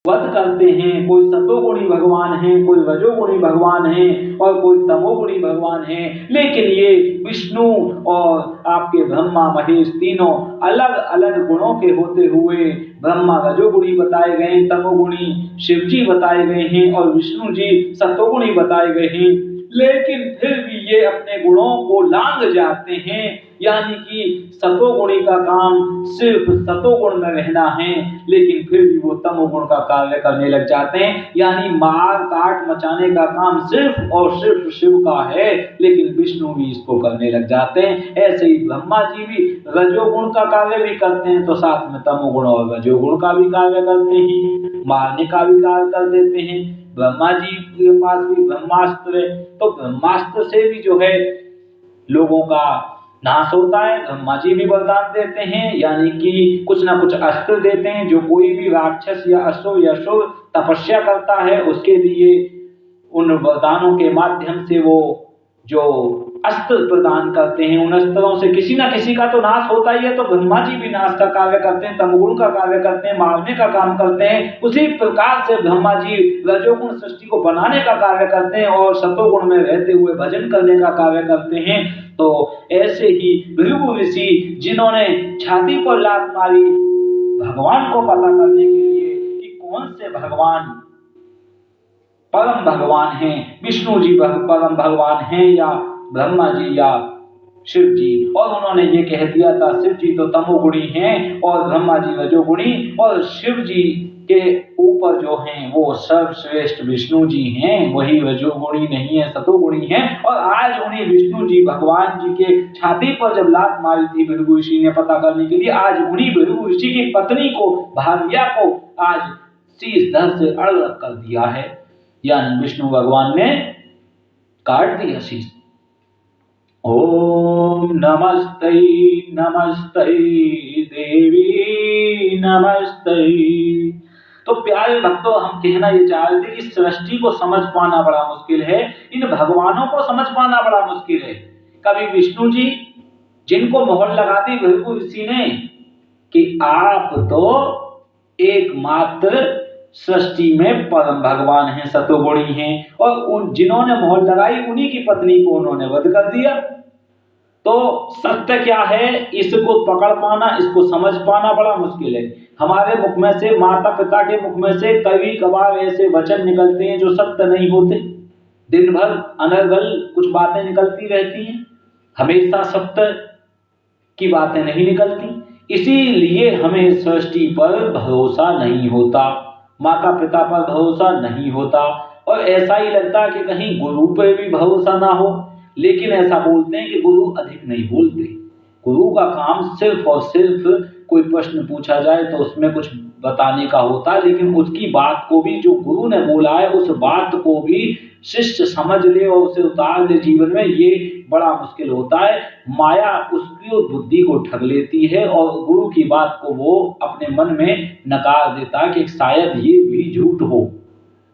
वध करते हैं। कोई सतोगुणी भगवान है, कोई रजोगुणी भगवान है और कोई तमोगुणी भगवान है। लेकिन ये विष्णु और आपके ब्रह्मा महेश तीनों अलग अलग गुणों के होते हुए ब्रह्मा रजोगुणी बताए गए, तमोगुणी शिव जी बताए गए हैं और विष्णु जी सतोगुणी बताए गए हैं। लेकिन फिर भी ये अपने गुणों को लांघ जाते हैं, यानी कि सतोगुणी का काम सिर्फ सतोगुण में रहना है, लेकिन फिर भी वो तमोगुण का कार्य करने लग जाते हैं। यानी मार काट मचाने का काम सिर्फ और सिर्फ शिव का है, लेकिन विष्णु भी इसको करने लग जाते हैं। ऐसे ही ब्रह्मा जी भी रजोगुण का कार्य भी करते हैं, तो साथ में तमोगुण और रजोगुण का भी कार्य करते हैं, मारने का भी कार्य कर देते हैं। ब्रह्मा जी के पास भी ब्रह्मास्त्र है, तो ब्रह्मास्त्र से भी जो है लोगों का नाश होता है। ब्रह्मा जी भी वरदान देते हैं, यानी कि कुछ ना कुछ अस्त्र देते हैं। जो कोई भी राक्षस या असुर या शुर तपस्या करता है, उसके लिए उन वरदानों के माध्यम से वो जो अस्त्र प्रदान करते हैं, उन अस्त्रों से किसी ना किसी का तो नाश होता ही है। तो ब्रह्मा जी भी नाश का कार्य करते हैं, तमोगुण का कार्य करते हैं, मारने का काम करते हैं। उसी प्रकार से ब्रह्मा जी रजोगुण सृष्टि को बनाने का कार्य करते हैं और सतोगुण में रहते हुए भजन करने का कार्य करते हैं। तो ऐसे ही भृगु ऋषि, जिन्होंने छाती पर लात मारी भगवान को पता करने के लिए कि कौन से भगवान परम भगवान हैं, विष्णु जी परम भगवान हैं या ब्रह्मा जी या शिव जी, और उन्होंने ये कह दिया था शिव जी तो तमोगुणी हैं और ब्रह्मा जी रजोगुणी, और शिव जी के ऊपर जो हैं वो सर्वश्रेष्ठ विष्णु जी हैं, वही रजोगुणी नहीं है, सतोगुणी हैं। और आज उन्हें विष्णु जी भगवान जी के छाती पर जब लात मारी थी भृगु ऋषि ने पता करने के लिए, आज उन्हीं भृगु ऋषि की पत्नी को, भार्या को आज शीश धड़ से अलग कर दिया है, यानी विष्णु भगवान ने काट दिया शीश। ओम नमस्ते नमस्ते देवी नमस्ते। तो प्यारे भक्तों, हम कहना ये चाह रहे थे कि सृष्टि को समझ पाना बड़ा मुश्किल है, इन भगवानों को समझ पाना बड़ा मुश्किल है। कभी विष्णु जी, जिनको मोहर लगा दी भृगु ऋषि ने कि आप तो एकमात्र सृष्टि में परम भगवान हैं, सतोगुणी हैं, और उन जिन्होंने मोहर लगाई उन्हीं की पत्नी को उन्होंने वध कर दिया। तो सत्य क्या है, इसको पकड़ पाना, इसको समझ पाना बड़ा मुश्किल है। हमारे मुख में से, माता पिता के मुख में से कभी कभार ऐसे वचन निकलते हैं जो सत्य नहीं होते। दिन भर अनर्गल कुछ बातें निकलती रहती हैं, हमेशा सत्य की बातें नहीं निकलती। इसीलिए हमें सृष्टि पर भरोसा नहीं होता, माता पिता पर भरोसा नहीं होता, और ऐसा ही लगता कि कहीं गुरु पर भी भरोसा ना हो। लेकिन ऐसा बोलते हैं कि गुरु अधिक नहीं बोलते। गुरु का काम सिर्फ और सिर्फ कोई प्रश्न पूछा जाए तो उसमें कुछ बताने का होता है, लेकिन उसकी बात को भी, जो गुरु ने बोला है उस बात को भी शिष्य समझ ले और उसे उतार ले जीवन में, ये बड़ा मुश्किल होता है। माया उसकी बुद्धि को ठग लेती है और गुरु की बात को वो अपने मन में नकार देता है कि शायद ये भी झूठ हो।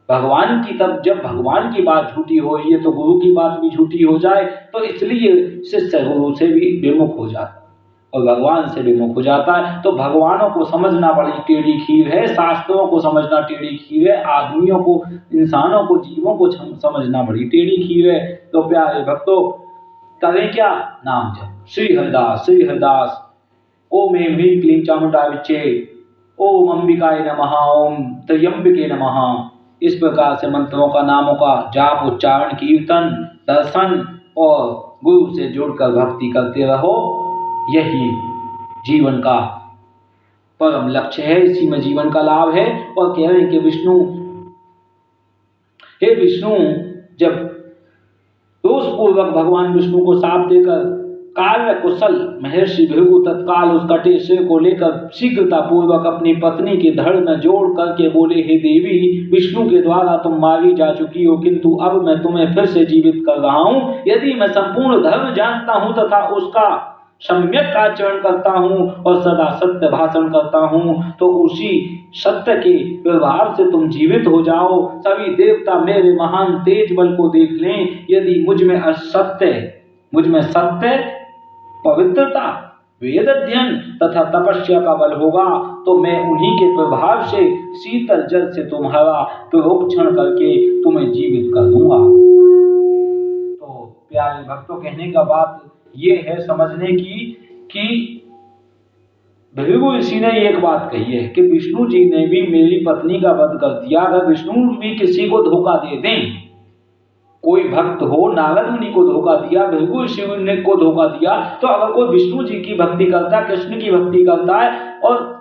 भगवान की, तब जब भगवान की बात झूठी हो रही है तो गुरु की बात भी झूठी हो जाए, तो इसलिए शिष्य गुरु से भी विमुख हो जाता है और भगवान से विमुख हो जाता है। तो भगवानों को समझना बड़ी टेढ़ी खीर है, शास्त्रों को समझना टेढ़ी खीर है, आदमियों को, इंसानों को, जीवों को समझना बड़ी टेढ़ी खीर है। तो प्यारे भक्तों, करें क्या? नाम जप। श्री हरिदास, श्री हरिदास। ओम ऐं ह्रीं क्लीं चामुंडा विच्चे, ओम अंबिकाय नमः, ओम त्र्यंबके नमः। इस प्रकार से मंत्रों का, नामों का जाप, उच्चारण, कीर्तन, दर्शन और गुरु से जुड़कर भक्ति करते रहो। यही जीवन का परम लक्ष्य है, इसी में जीवन का लाभ है। और कह रहे हैं कि विष्णु, हे विष्णु, जब दोषपूर्वक भगवान विष्णु को शाप देकर कार्य कुशल महर्षि भृगु तत्काल उस कटे सिर को लेकर शीघ्रता पूर्वक अपनी पत्नी के धड़ में जोड़ करके बोले, हे देवी, विष्णु के द्वारा तुम मारी जा चुकी हो, किंतु अब मैं तुम्हें फिर से जीवित कर रहा हूँ। यदि मैं संपूर्ण धर्म जानता हूँ तथा उसका सम्यक आचरण करता हूँ और सदा सत्य भाषण करता हूँ, तो उसी सत्य के प्रभाव से तुम जीवित हो जाओ। सभी देवता मेरे महान तेज बल को देख लें। यदि मुझ में असत्य, मुझ में सत्य, पवित्रता, वेद अध्ययन तथा तपस्या का बल होगा तो मैं उन्हीं के प्रभाव से शीतल जल से तुम्हारा प्रोक्षण करके तुम्हें जीवित कर दूंगा। तो प्यारे भक्तों, कहने का बात ये है समझने की कि भृगु ऋषि ने एक बात कही है कि विष्णु जी ने भी मेरी पत्नी का वध कर दिया। अगर विष्णु भी किसी को धोखा दे दें, कोई भक्त हो, नारद मुनि को धोखा दिया, भृगु ऋषि ने को धोखा दिया, तो अगर कोई विष्णु जी की भक्ति करता है, कृष्ण की भक्ति करता है और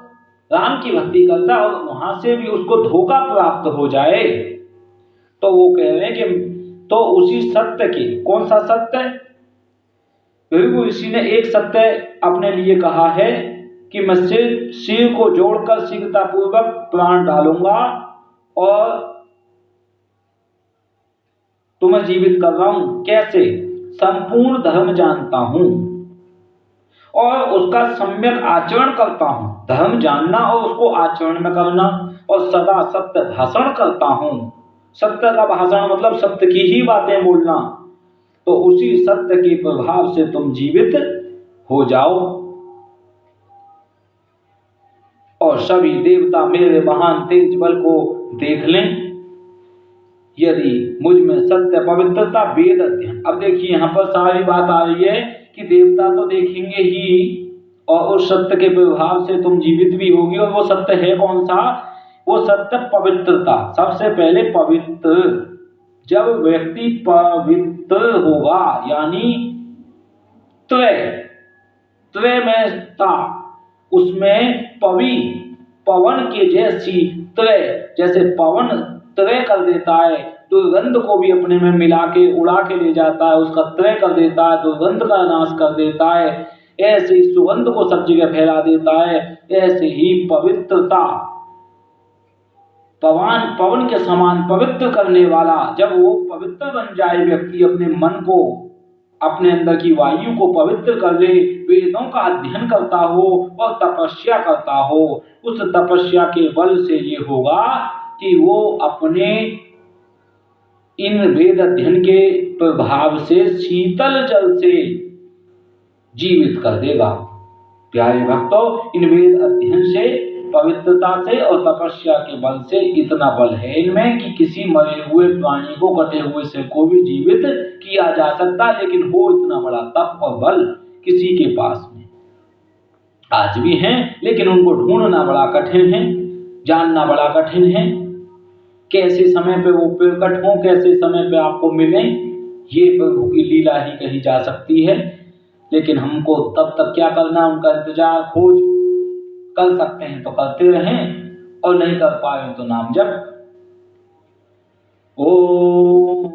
राम की भक्ति करता है और वहां से भी उसको धोखा प्राप्त हो जाए, तो वो कह रहे हैं कि तो उसी सत्य के, कौन सा सत्य? भृगु ऋषि ने एक सत्य अपने लिए कहा है कि मैं सिर को जोड़कर शीघ्रतापूर्वक प्राण डालूंगा और तुम्हें जीवित कर रहा हूं। कैसे? संपूर्ण धर्म जानता हूं और उसका सम्यक आचरण करता हूं। धर्म जानना और उसको आचरण में करना, और सदा सत्य भाषण करता हूं। सत्य का भाषण मतलब सत्य की ही बातें बोलना। तो उसी सत्य के प्रभाव से तुम जीवित हो जाओ और सभी देवता मेरे महान तेज बल को देख लें। यदि मुझ में सत्य, पवित्रता, वेद अध्ययन, अब देखिए यहाँ पर सारी बात आ रही है कि देवता तो देखेंगे ही और उस सत्य के प्रभाव से तुम जीवित भी होगी। और वो सत्य है कौन सा? वो सत्य पवित्रता। सबसे पहले पवित्र, जब व्यक्ति पवित्र होगा, यानी त्रय में था, उसमें पवन के जैसी त्रय, जैसे पवन त्रय कर देता है, दुर्गंध को भी अपने में मिला के उड़ा के ले जाता है, उसका त्रय कर देता है, दुर्गंध का नाश कर देता है, ऐसे ही सुगंध को सब जगह फैला देता है। ऐसे ही पवित्रता, पवन के समान पवित्र करने वाला, जब वो पवित्र बन जाए, व्यक्ति अपने मन को, अपने अंदर की वायु को पवित्र कर ले, वेदों का अध्ययन करता हो और तपस्या करता हो, उस तपस्या के बल से ये होगा कि वो अपने इन वेद अध्ययन के प्रभाव से शीतल जल से जीवित कर देगा। प्यारे भक्तों, इन वेद अध्ययन से, पवित्रता से और तपस्या के बल से इतना बल है इनमें कि किसी मरे हुए प्राणी को, कटे हुए सिर को भी जीवित किया जा सकता। लेकिन हो इतना बड़ा तप और बल किसी के पास में आज भी है, लेकिन उनको ढूंढना बड़ा कठिन है, जानना बड़ा कठिन है। कैसे समय पे वो प्रकट हो, कैसे समय पे आपको मिले, ये प्रभु की लीला ही कही जा सकती है। लेकिन हमको तब तक क्या करना, उनका इंतजार, खोज कर सकते हैं तो करते रहें और नहीं कर पाए तो नाम जप। ओम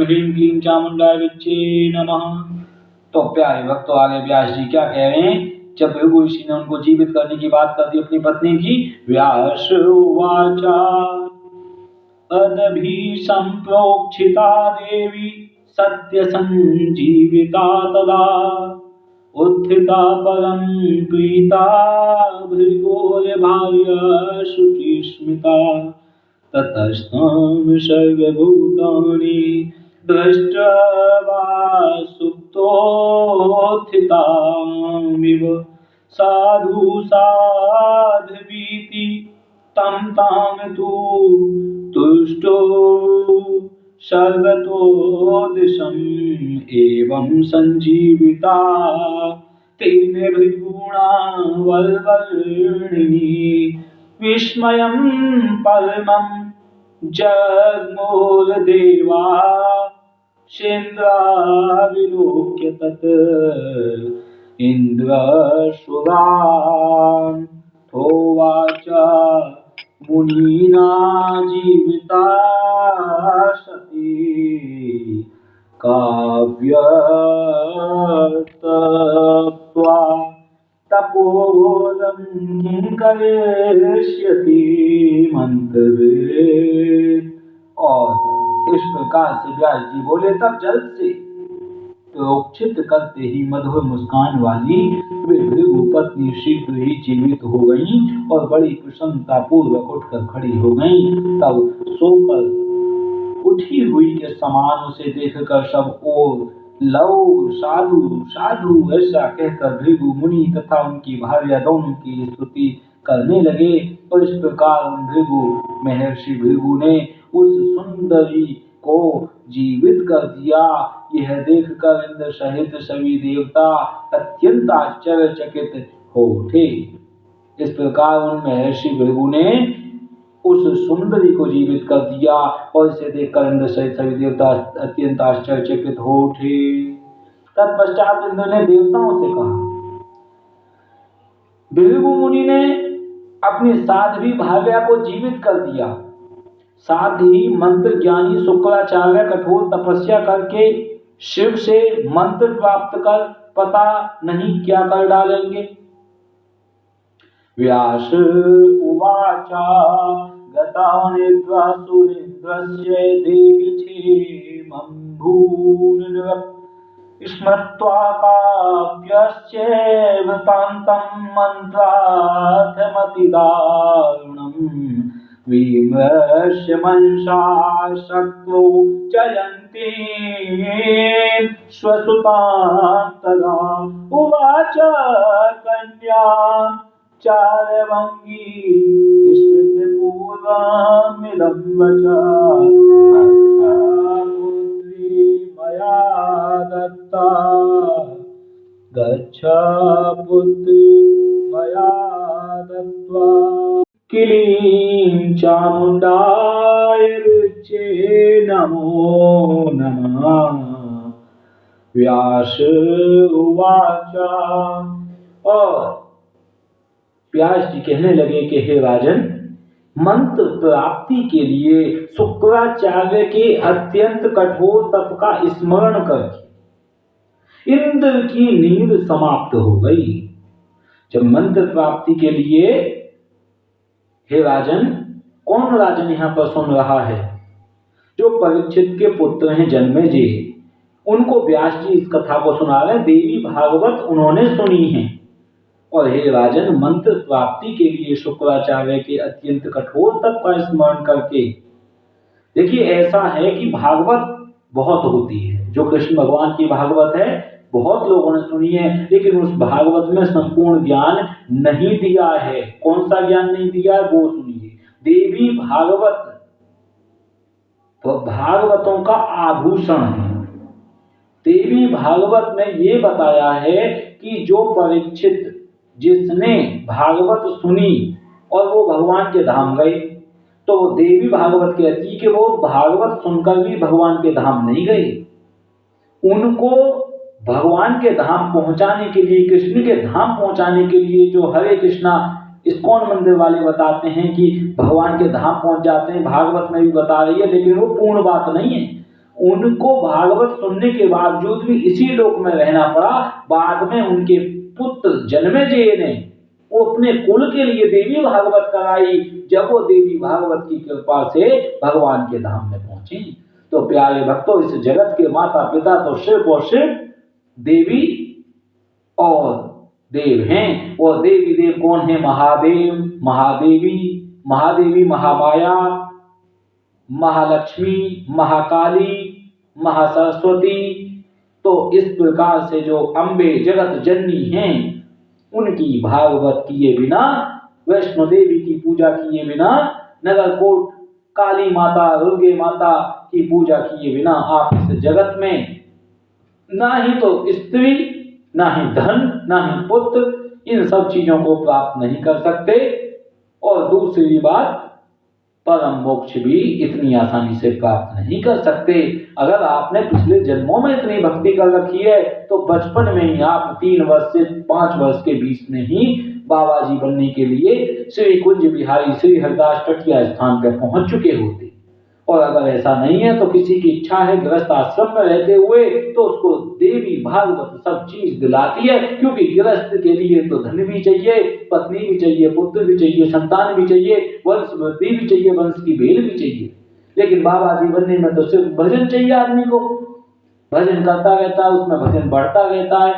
ह्रीं क्लीं चामुंडाय विच्चे नमः। तो प्यारे भक्तों, आगे व्यास जी क्या कह रहे हैं? जब भृगु ऋषि ने उनको जीवित करने की बात कर दी अपनी पत्नी की, व्यास उवाचा अदभि संप्रोक्षिता देवी सत्य संजीविता तदा उत्थिता परम प्रीता भृगोर भार्या शुचिस्मिता ततस्तां सर्वभूतानि दृष्ट्वा सुप्तोत्थितामिव साधु साध्वीति तं तां तु तुष्टो सर्वतो दिशम् एवं संजीविता तेन भृगुणा वल्वर्णिनी विस्मयं परमं जग्मुर्देवा सेन्द्राविलोक्य तत् इन्द्रसुरान् होवाच मुनीना जीविता सती काव्यर्तत्वा तपोलं किं करिष्यति मंतव्ये। और इस प्रकार से व्यास जी बोले। तब जल से प्रोक्षित करते ही मधुर मुस्कान वाली वे भृगु पत्नी शीघ्र ही जीवित हो गईं और बड़ी प्रसन्नता पूर्वक उठकर खड़ी हो गईं। तब सोकर उठी हुई के समान उसे देखकर सब ओर लो साधु साधु ऐसा कहकर भृगु मुनि तथा उनकी भार्या दोनों की स्तुति करने लगे। और इस प्रकार भृगु महर्षि भृगु ने उस सुंदरी को जीवित कर दिया। यह देखकर इंद्र सहित सभी देवता अत्यंत आश्चर्यचकित हो उठे। इस प्रकार उन महर्षि भृगु ने उस सुंदरी को जीवित कर दिया और इसे देखकर इंद्र सहित सभी देवता अत्यंत आश्चर्यचकित हो उठे। तत्पश्चात इंद्र ने देवताओं से कहा, भृगु मुनि ने अपनी साध्वी भार्या को जीवित कर दिया, साथ ही मंत्र ज्ञानी शुक्राचार्य कठोर तपस्या करके शिव से मंत्र प्राप्त कर पता नहीं क्या कर डालेंगे। व्यास उवाच गतानिद्वा सुरेन्द्रस्य देवी क्षेमं भूनिर्वक् स्मृत्वा काव्यस्य वृत्तान्तं मन्त्रार्थमतिदारुणम् विमर्श्य मनसा शक्तो जयन्ति स्वसुतां तदा उवाच कन्या चारवंगी स्मृतिपूर्वमिदं वच पुत्री मया दत्ता गच्छ पुत्री मया दत्त्वा किलीं चामुण्डाय रुचे नमो नमः। व्यास उवाच। और व्यास जी कहने लगे कि हे राजन, मंत्र प्राप्ति के लिए शुक्राचार्य के अत्यंत कठोर तप का स्मरण करके इंद्र की नींद समाप्त हो गई। जब मंत्र प्राप्ति के लिए, हे राजन, कौन राजन यहाँ पर सुन रहा है? जो परीक्षित के पुत्र हैं जन्मेजय, उनको व्यास जी इस कथा को सुना रहे। देवी भागवत उन्होंने सुनी है। और हे राजन, मंत्र प्राप्ति के लिए शुक्राचार्य के अत्यंत कठोर तप का स्मरण करके, देखिए ऐसा है कि भागवत बहुत होती है, जो कृष्ण भगवान की भागवत है बहुत लोगों ने सुनी है, लेकिन उस भागवत में संपूर्ण ज्ञान नहीं दिया है। कौन सा ज्ञान नहीं दिया है वो सुनिए। देवी भागवत तो भागवतों का आभूषण है। देवी भागवत में ये बताया है कि जो परीक्षित जिसने भागवत सुनी और वो भगवान के धाम गए, तो वो देवी भागवत कहती कि वो भागवत सुनकर भी भगवान के धाम नहीं गए। उनको भगवान के धाम पहुंचाने के लिए, कृष्ण के धाम पहुंचाने के लिए, जो हरे कृष्णा इस्कॉन मंदिर वाले बताते हैं कि भगवान के धाम पहुंच जाते हैं, भागवत में भी बता रही है, लेकिन वो पूर्ण बात नहीं है। उनको भागवत सुनने के बावजूद भी इसी लोक में रहना पड़ा। बाद में उनके पुत्र जन्मेजय ने वो अपने कुल के लिए देवी भागवत कराई। जब वो देवी भागवत की कृपा से भगवान के धाम में पहुंची। तो प्यारे भक्तों, इस जगत के माता पिता तो शिव और शिव, देवी और देव हैं। और देवी देव कौन है? महादेव, महादेवी, महादेवी महामाया, महालक्ष्मी, महाकाली, महासरस्वती। तो इस प्रकार से जो अम्बे जगत जननी हैं, उनकी भागवत किए बिना, वैष्णो देवी की पूजा किए बिना, नगरकोट काली माता, दुर्गे माता की पूजा किए बिना आप इस जगत में ना ही तो स्त्री, ना ही धन, ना ही पुत्र, इन सब चीजों को प्राप्त नहीं कर सकते। और दूसरी बात, परम मोक्ष भी इतनी आसानी से प्राप्त नहीं कर सकते। अगर आपने पिछले जन्मों में इतनी भक्ति कर रखी है तो बचपन में ही आप 3 वर्ष से 5 वर्ष के बीच में ही बाबा जी बनने के लिए श्री कुंज बिहारी श्री हरिदास टटिया स्थान पर पहुंच चुके होते। और अगर ऐसा नहीं है तो किसी की इच्छा है गृहस्थ आश्रम में रहते हुए, तो उसको देवी भागवत सब चीज दिलाती है। क्योंकि गृहस्थ के लिए तो धन भी चाहिए, पत्नी भी चाहिए, पुत्र भी चाहिए, संतान भी चाहिए, वंश वृद्धि भी चाहिए, वंश की बेल भी चाहिए। लेकिन बाबा जी बनने में तो सिर्फ भजन चाहिए आदमी को। भजन करता रहता है, उसमें भजन बढ़ता रहता है।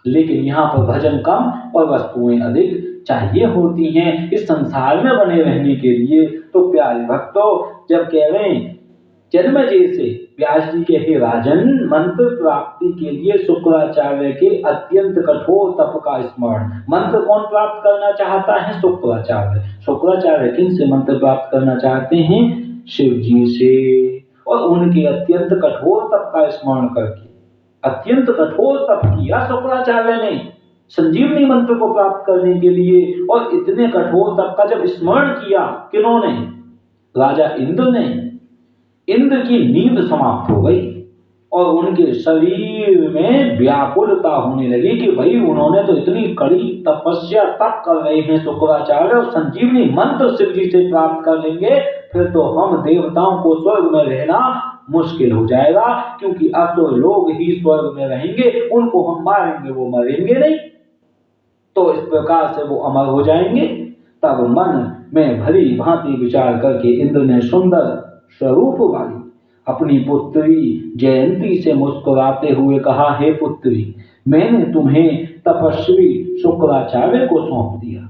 लेकिन यहाँ पर भजन कम और वस्तुएं अधिक चाहिए होती हैं इस संसार में बने रहने के लिए। तो प्यारे भक्तों, जब कह रहे हैं जन्मेजय से व्यास जी के हे राजन, मंत्र प्राप्ति के लिए शुक्राचार्य के अत्यंत कठोर तप का स्मरण। मंत्र कौन प्राप्त करना चाहता है? शुक्राचार्य। शुक्राचार्य किन से मंत्र प्राप्त करना चाहते हैं? शिव जी से। और उनके अत्यंत कठोर तप का स्मरण करके अत्यंत कठोर तप किया शुक्राचार्य ने संजीवनी मंत्र को प्राप्त करने के लिए। और इतने कठोर तप का जब स्मरण किया, किन्होंने? राजा इंद्र ने। इंद्र की नींद समाप्त हो गई और उनके शरीर में व्याकुलता होने लगी कि भाई उन्होंने तो इतनी कड़ी तपस्या तप कर रहे हैं शुक्राचार्य, और संजीवनी मंत्र शिव जी से प्राप्त कर लेंगे, फिर तो हम देवताओं को स्वर्ग में रहना मुश्किल हो जाएगा, क्योंकि असुर लोग ही स्वर्ग में रहेंगे, उनको हम मारेंगे वो मरेंगे नहीं, तो इस प्रकार से वो अमर हो जाएंगे। तब मन में भली भांति विचार करके इंद्र ने सुंदर स्वरूप वाली अपनी पुत्री जयंती से मुस्कुराते हुए कहा, हे पुत्री, मैंने तुम्हें तपस्वी शुक्राचार्य को सौंप दिया।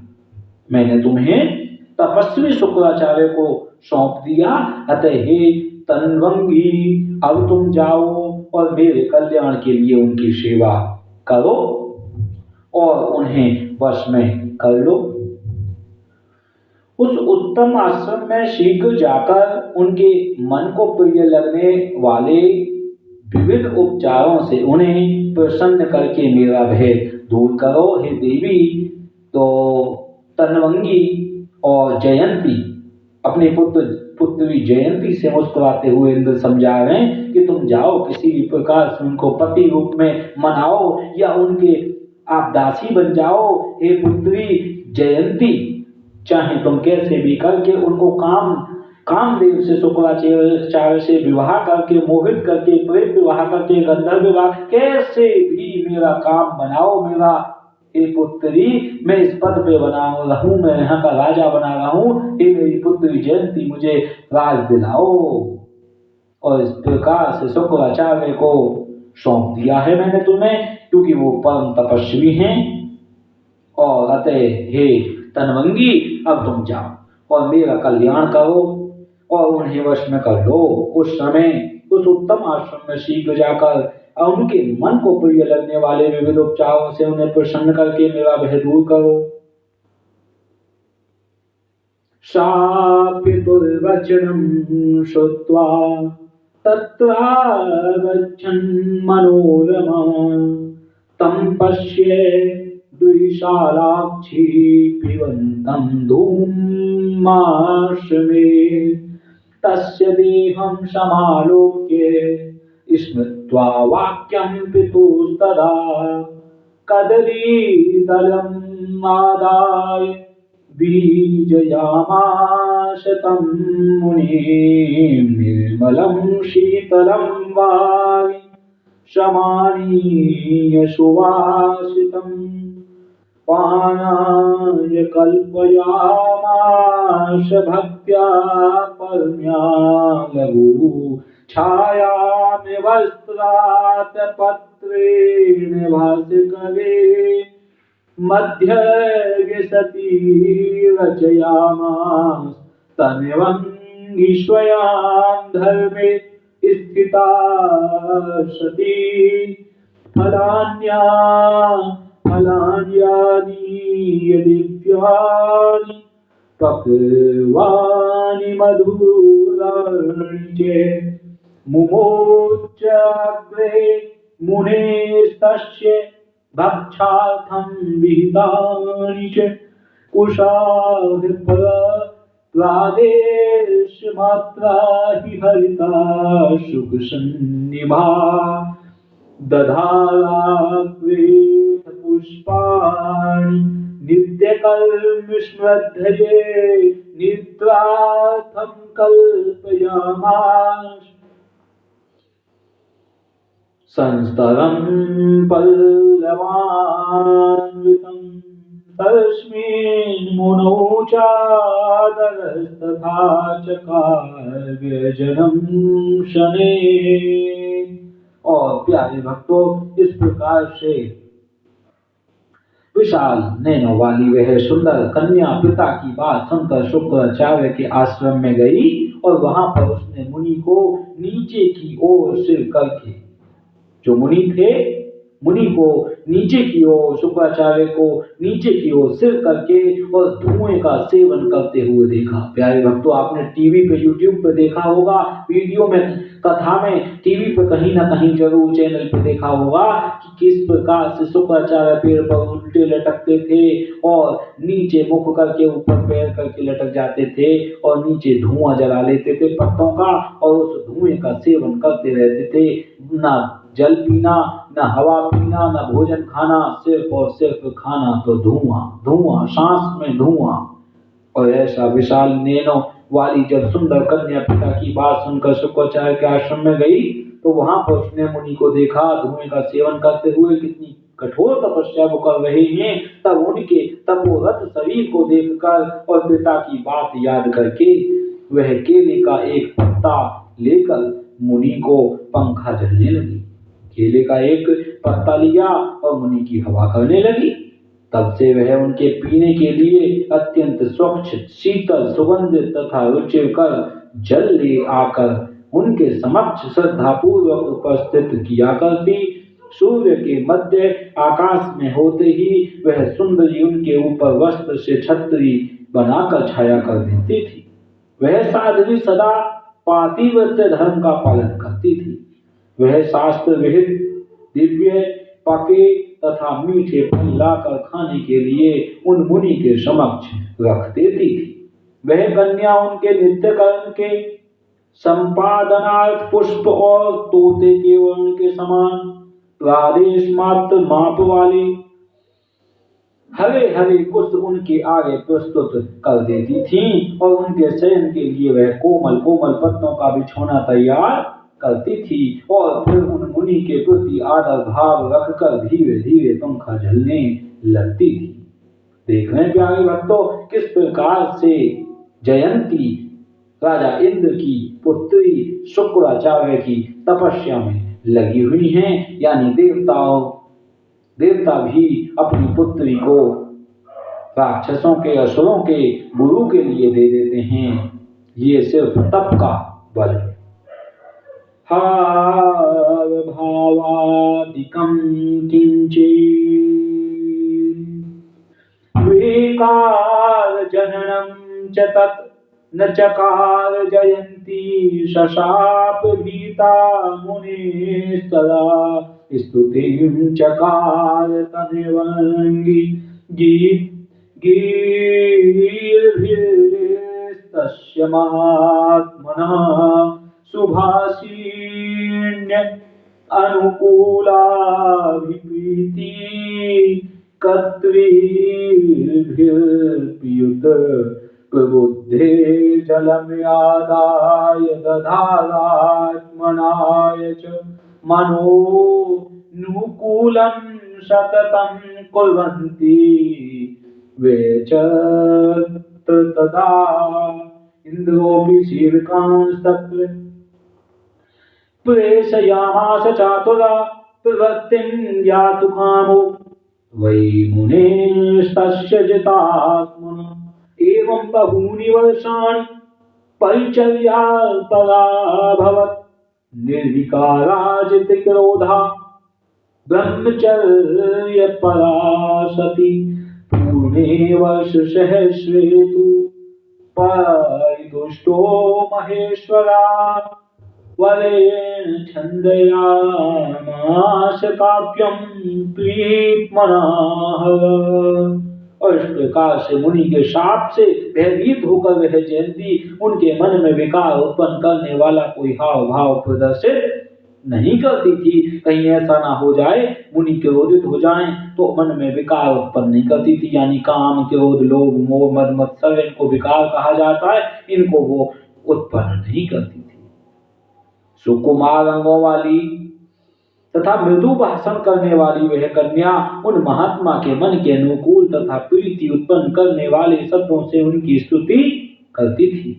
मैंने तुम्हें तपस्वी शुक्राचार्य को सौंप दिया। अतः हे तन्वंगी, अब तुम जाओ और मेरे कल्याण के लिए उनकी सेवा करो और उन्हें वश में कर लो। उस उत्तम आश्रम में शीघ्र जाकर उनके मन को प्रिय लगने वाले विविध उपचारों से उन्हें प्रसन्न करके मेरा भय दूर करो। हे देवी, तो तन्वंगी और जयंती अपने पुत्री जयंती से मुस्कुराते हुए इंद्र समझा रहे हैं कि तुम जाओ, किसी भी प्रकार से उनको पति रूप में मनाओ या उनके आप दासी बन जाओ। हे पुत्री जयंती, चाहे तुम कैसे भी करके उनको कामदेव से शुक्राचार्य से विवाह करके, मोहित करके, प्रेम विवाह करके, गंधर्व विवाह, कैसे भी मेरा काम बनाओ मेरा। हे पुत्री, मैं इस पद पे बना रहूं, मैं यहाँ का राजा बना रहा हूं। हे मेरी पुत्री जयंती, मुझे राज दिलाओ। और इस प्रकार से शुक्राचार्य को सौंप दिया है मैंने तुम्हें, क्योंकि वो परम तपस्वी हैं। और अतः हे तन्वंगी, अब तुम जाओ और मेरा कल्याण करो और उन्हें वश में कर लो। उस समय उस उत्तम आश्रम में शीघ्र जाकर उनके मन को प्रिय लगने वाले विविध उपचारों से उन्हें प्रसन्न करके मेरा भय दूर करो। शापितुर्वचनं श्रुत्वा तत्रागच्छन् मनोरमा तं पश्ये द्विशालाक्षी पिबन्तं धूमाश्रमे। तस्य देहं समालोक्य स्मृत्वा वाक्यं पितुस्तदा कदलीदलम् आदाय बीजयामास तं मुनिं। निर्मलं शीतलं वारि शमानीय सुवासितं पानाय कल्पयामास भक्त्या परम्या लघु छायामि वस्त्रात् पत्रेण भास्करे मध्ये सती रचयामास तन्वंगी स्वयं धर्मे स्थिता सती फलान्यानि दिव्यानि पक्वानि मधुराणि च मुमोच्चाग्रे मुनेस्तस्य भक्षार्थं विहितानि च कुशाग्रप्रादेशमात्रा हि हरिता सुखसन्निभा दधाराग्रेथ पुष्पाणि नित्यकल्मषमध्यये निद्रार्थं कल्पयामास संस्तरं पल्लवान्वितं तस्मिन् मुनौ चादरस्तथा चकार व्यजनं शनैः। और प्यारे भक्तों, इस प्रकार से विशाल नैनों वाली वह सुंदर कन्या पिता की बात सुनकर शुक्राचार्य के आश्रम में गई और वहां पर उसने मुनि मुनि को नीचे की ओर सिर करके, जो मुनि थे मुनि को नीचे की ओर, शुक्राचार्य को नीचे की ओर सिर करके और धुएं का सेवन करते हुए देखा। प्यारे भक्तों, आपने टीवी पे, यूट्यूब पे देखा होगा, वीडियो में, कथा में, टीवी पे कहीं ना कहीं जरूर चैनल पे देखा होगा कि किस प्रकार से शुक्राचार्य पेड़ पर उल्टे लटकते थे और नीचे मुख करके ऊपर पैर करके लटक जाते थे और नीचे धुआं जला लेते थे पत्तों का और उस धुएं का सेवन करते रहते थे। ना जल पीना, ना हवा पीना, ना भोजन खाना, सिर्फ और सिर्फ खाना तो धुआं धुआं, सांस में धुआं। और ऐसा विशाल नैनों वाली जब सुंदर कन्या पिता की बात सुनकर शुक्राचार्य के आश्रम में गई तो वहां पर उसने मुनि को देखा धुएं का सेवन करते हुए, कितनी कठोर तपस्या वो कर रहे हैं। तब उनके तपोरत शरीर को देखकर और पिता की बात याद करके वह केले का एक पत्ता लेकर मुनि को पंखा झलने लगी। केले का एक पत्ता लिया और मुनि की हवा करने लगी। तब से वह उनके पीने के लिए अत्यंत स्वच्छ, शीतल, सुगंधित तथा रुचिकर जल ले आकर उनके समक्ष श्रद्धापूर्वक उपस्थित किया करती। सूर्य के मध्य आकाश में होते ही वह सुंदरी उनके ऊपर वस्त्र से छतरी बनाकर छाया कर देती थी। वह साध्वी सदा पातिव्रत्य धर्म का पालन करती थी। वह शास्त्र विहित दिव्य, पके तथा मीठे फल लाकर खाने के लिए उन मुनि के समक्ष रख देती थी। वह कन्या उनके नित्य कर्म के संपादनार्थ पुष्प और तोते के वर्ण के समान प्रादेश मात्र माप वाले हरे हरे कुछ उनके आगे प्रस्तुत कर देती थी और उनके शयन के लिए वह कोमल कोमल पत्तों का बिछौना तैयार करती थी और फिर उन मुनि के प्रति आदर भाव रखकर धीरे धीरे पंखा झलने लगती थी। देख रहे हैं प्यारे भक्तों, किस प्रकार से जयंती राजा इंद्र की पुत्री शुक्राचार्य की तपस्या में लगी हुई हैं। यानी देवता भी अपनी पुत्री को राक्षसों के, असुरों के गुरु के लिए दे देते हैं। ये सिर्फ तप का बल है। हार भावादिकं किंचित् विकार जननं च तत् न चकार जयंती शशाप भीता मुनिस्तदा स्तुतिं चकार तदेवंगी गीर्भिस्तस्य महात्मनः सुभाषिण्य अनुकूलाभिप्रीति कत्रीभिर्पियुत प्रबुद्धे जलम्यादाय दधारात्मनाय च मनोनुकूलं सततं कुर्वन्ति वे च तदा इन्द्रोऽपि सेवकांस्तत्र प्रेषयामास चातुरा प्रवृत्तिं यातु कामो वै मुनेस्तस्य जितात्मनः एवं बहूनि वर्षाणि परिचर्या पराभवत् निर्विकाराजितक्रोधा ब्रह्मचर्य परासति पूर्णे वर्षसहस्रे तु परितुष्टो महेश्वरा वरेण छन्दयामास काव्यं प्रीतमनाः। और इस प्रकार से मुनि के शाप से भयभीत होकर वह जयंती उनके मन में विकार उत्पन्न करने वाला कोई हाव भाव प्रदर्शित नहीं करती थी। कहीं ऐसा ना हो जाए मुनि क्रोधित हो जाएं तो मन में विकार उत्पन्न नहीं करती थी। यानी काम, क्रोध, लोभ, मोह, मद, मत्सर, इनको विकार कहा जाता है, इनको वो उत्पन्न नहीं करती थी। सुकुमार अंगों वाली तथा मृदु भाषण करने वाली वह कन्या उन महात्मा के मन के अनुकूल तथा प्रीति उत्पन्न करने वाले शब्दों से उनकी स्तुति करती थी।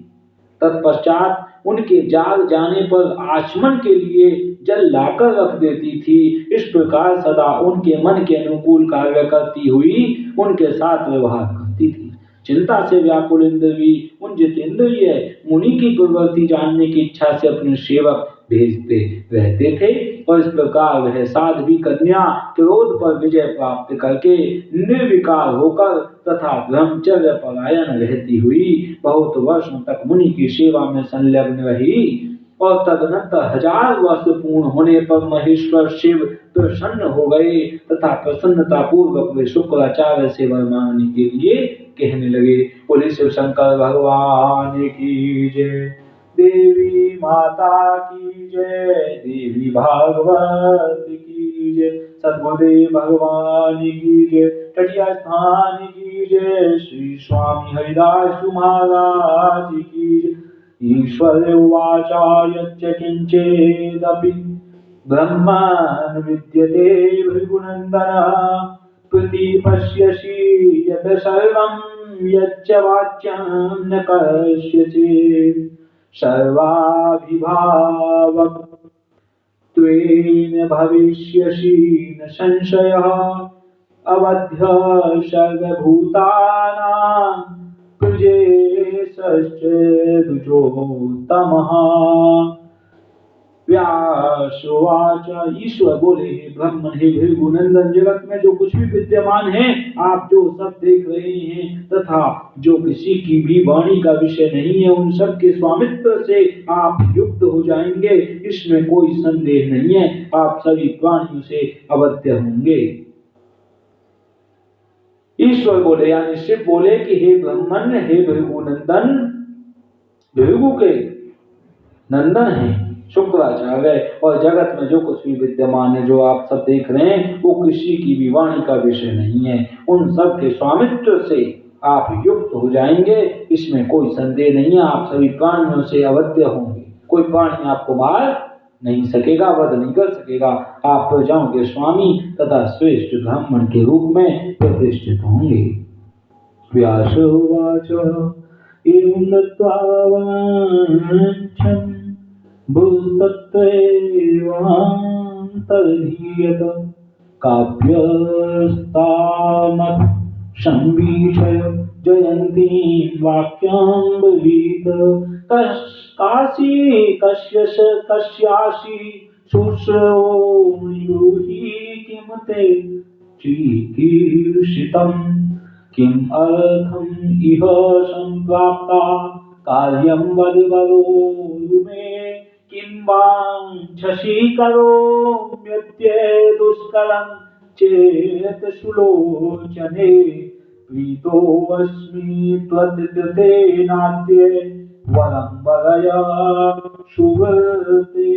तत्पश्चात उनके जाग जाने पर आचमन के लिए जल लाकर रख देती थी। इस प्रकार सदा उनके मन के अनुकूल कार्य करती हुई उनके साथ व्यवहार करती थी। चिंता से व्याकुल इंद्र भी उन जितेंद्रिय मुनि की प्रवृत्ति जानने की इच्छा से अपने सेवक भेजते रहते थे और इस प्रकार वह साध्वी कन्या क्रोध पर विजय प्राप्त करके निर्विकार होकर तथा ब्रह्मचर्य परायण रहती हुई बहुत वर्षों तक मुनि की सेवा में संलग्न रही और तदनंतर 1000 वर्ष पूर्ण होने पर महेश्वर शिव प्रसन्न हो गए तथा प्रसन्नता पूर्वक वे शुक्राचार्य से वर मांगने के लिए कहने लगे। बोले शिव शंकर भगवान की जय, देवी माता की जय, देवी भागवत की जय, सद्गुरुदेव भगवान की जय, तटिया स्थान की जय, श्री स्वामी हरिदास महाराज की जय। ईश्वर उवाच यच्च किंचेदपि ब्रह्मन् विद्यते भृगुनन्दन प्रतिपश्यसि यत् सर्वं यच्च वाच्यं न कस्यचित् सर्वाभिभावक त्वेन भविष्यसि न संशयः अवध्य सर्वभूतानां प्रजेशश्च द्विजोत्तमः। व्यासोवाच ईश्वर बोले हे ब्रह्मन हे भृगुनंदन, जगत में जो कुछ भी विद्यमान है आप जो सब देख रहे हैं तथा जो किसी की भी वाणी का विषय नहीं है उन सब के स्वामित्व से आप युक्त हो जाएंगे, इसमें कोई संदेह नहीं है। आप सभी प्राणियों से अवध्य होंगे। ईश्वर बोले यानी शिव बोले कि हे ब्रह्मन हे भृगुनंदन, भृगु के नंदन है शुक्राचार्य और जगत में जो कुछ भी विद्यमान है जो आप सब देख रहे हैं वो किसी की भी वाणी का विषय नहीं है, उन सब के स्वामित्व से आप युक्त हो जाएंगे, इसमें कोई संदेह नहीं है। आप सभी प्राणियों से अवध्य होंगे, कोई प्राणी आपको मार नहीं सकेगा, वध नहीं कर सकेगा। आप प्रजाओं के स्वामी तथा श्रेष्ठ ब्राह्मण के रूप में प्रतिष्ठित होंगे। व्यास उवाच एवं दत्त्वा वाञ्छन् भूस्तत्त्वेवान्तर्धीयत काव्यस्तामथ संवीक्षय जयन्तीं वाक्यं ब्रवीत काशी कस्यासि शुश्रो ब्रूहि किं ते चिकीर्षितम् किम् अर्थम् इह सम्प्राप्ता कार्यं वद वरोरुमे किं वाञ्छसि करोम्यद्य दुष्करं चेत् सुलोचने प्रीतोऽस्मि त्वद्कृते नाद्य वरं वरय सुव्रते।